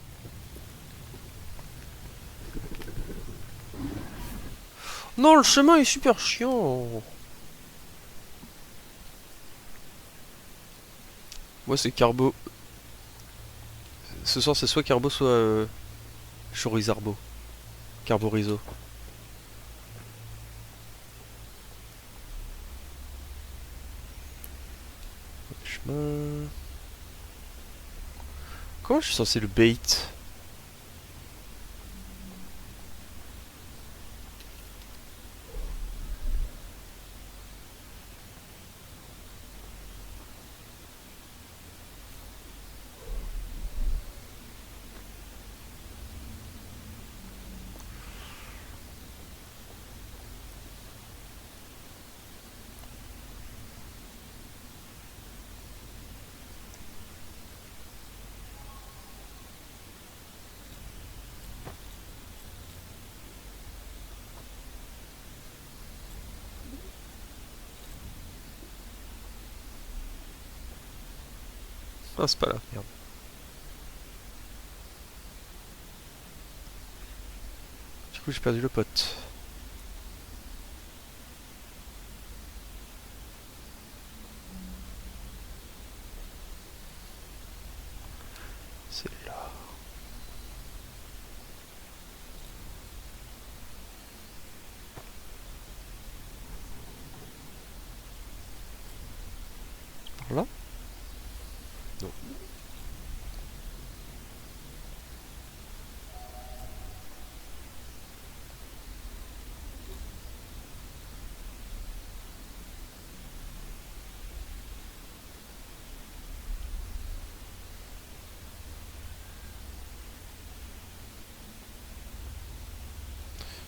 Non, le chemin est super chiant. Moi, c'est Carbo. Ce soir, c'est soit Carbo, soit Chorizarbo. Carborizo. Chemin. Comment je suis censé le bait? Ah, c'est pas là, merde. Du coup, j'ai perdu le pote. C'est là. Par là? Non.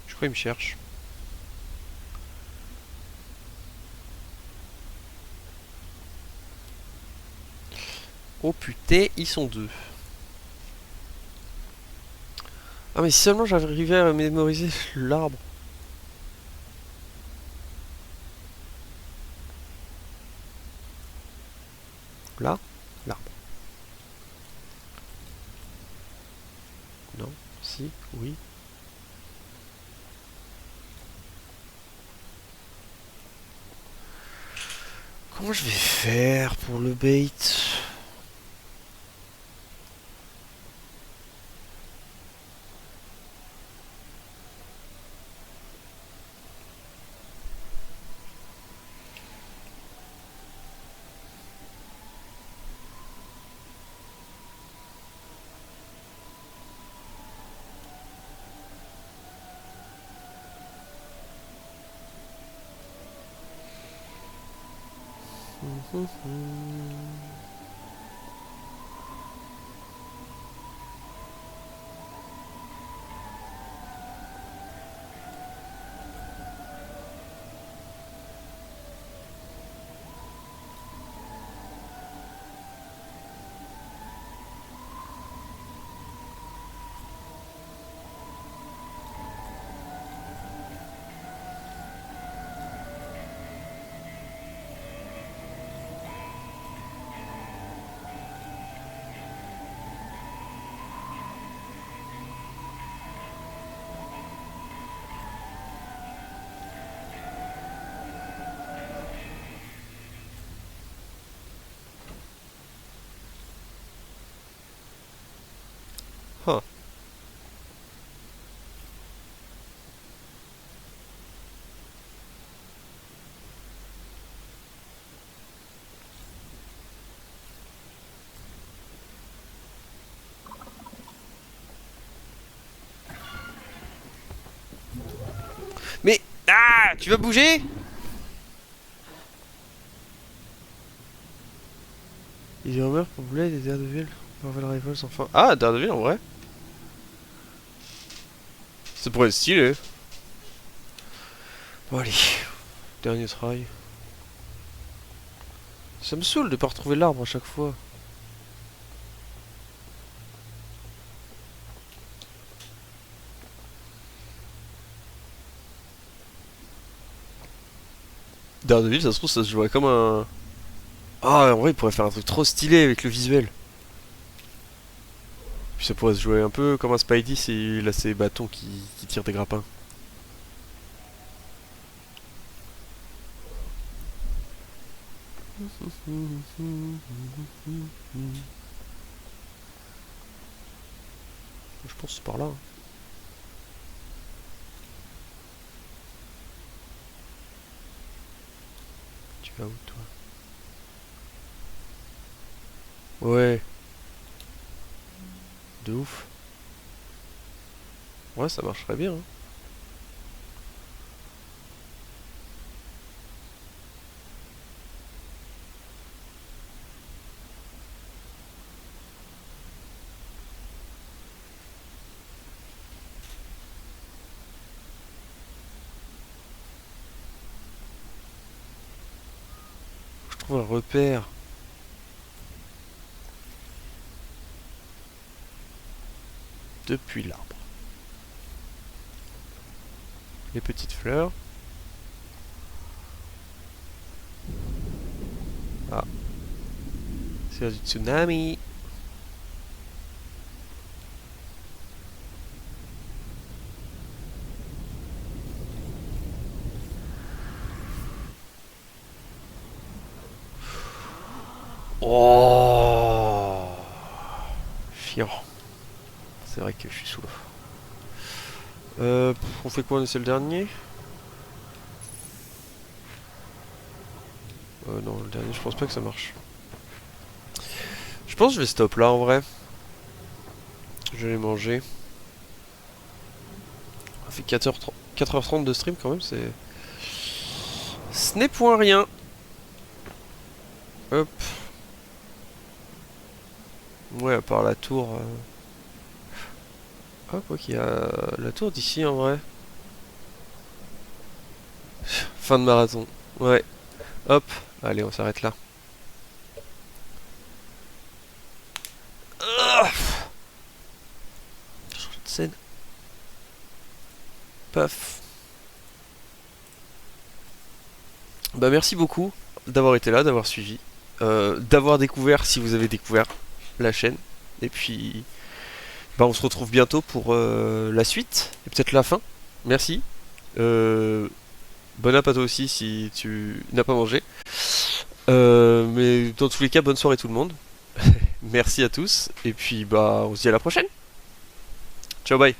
Je crois qu'il me cherche. Oh putain, ils sont deux. Ah mais si seulement j'arrivais à mémoriser l'arbre. Là? L'arbre. Non? Si? Oui? Comment je vais faire pour le bait? Mais... Ah, tu vas bouger? Il y a rumeur pour Blade et Daredevil. Marvel Rivals, enfin... Ah, Daredevil, en vrai. Ça pourrait être stylé. Bon, allez. Dernier try. Ça me saoule de pas retrouver l'arbre à chaque fois. Daredevil, ça se trouve, ça se jouerait comme un... Ah, en vrai, il pourrait faire un truc trop stylé avec le visuel. Puis ça pourrait se jouer un peu comme un Spidey s'il a ses bâtons qui tirent des grappins. Je pense que c'est par là. Hein. Tu vas où, toi? Ouais. De ouf. Ouais, ça marcherait bien. Hein. Je trouve un repère. Depuis l'arbre. Les petites fleurs. Ah. C'est du tsunami. Oh. Chiant. C'est vrai que je suis sous l'eau. On fait quoi? C'est le dernier? Non, le dernier, je pense pas que ça marche. Je pense que je vais stop là en vrai. Je vais manger. On fait 4h30 de stream quand même, c'est... Ce n'est point rien. Hop. Ouais, à part la tour... Ah, quoi qu'il y a la tour d'ici en vrai. Fin de marathon. Ouais. Hop. Allez, on s'arrête là. Scène. Paf. Bah merci beaucoup d'avoir été là, d'avoir suivi, d'avoir découvert si vous avez découvert la chaîne. Et puis, bah on se retrouve bientôt pour la suite et peut-être la fin. Merci. Bon app à toi aussi si tu n'as pas mangé. Mais dans tous les cas, bonne soirée tout le monde. Merci à tous et puis bah on se dit à la prochaine. Ciao, bye.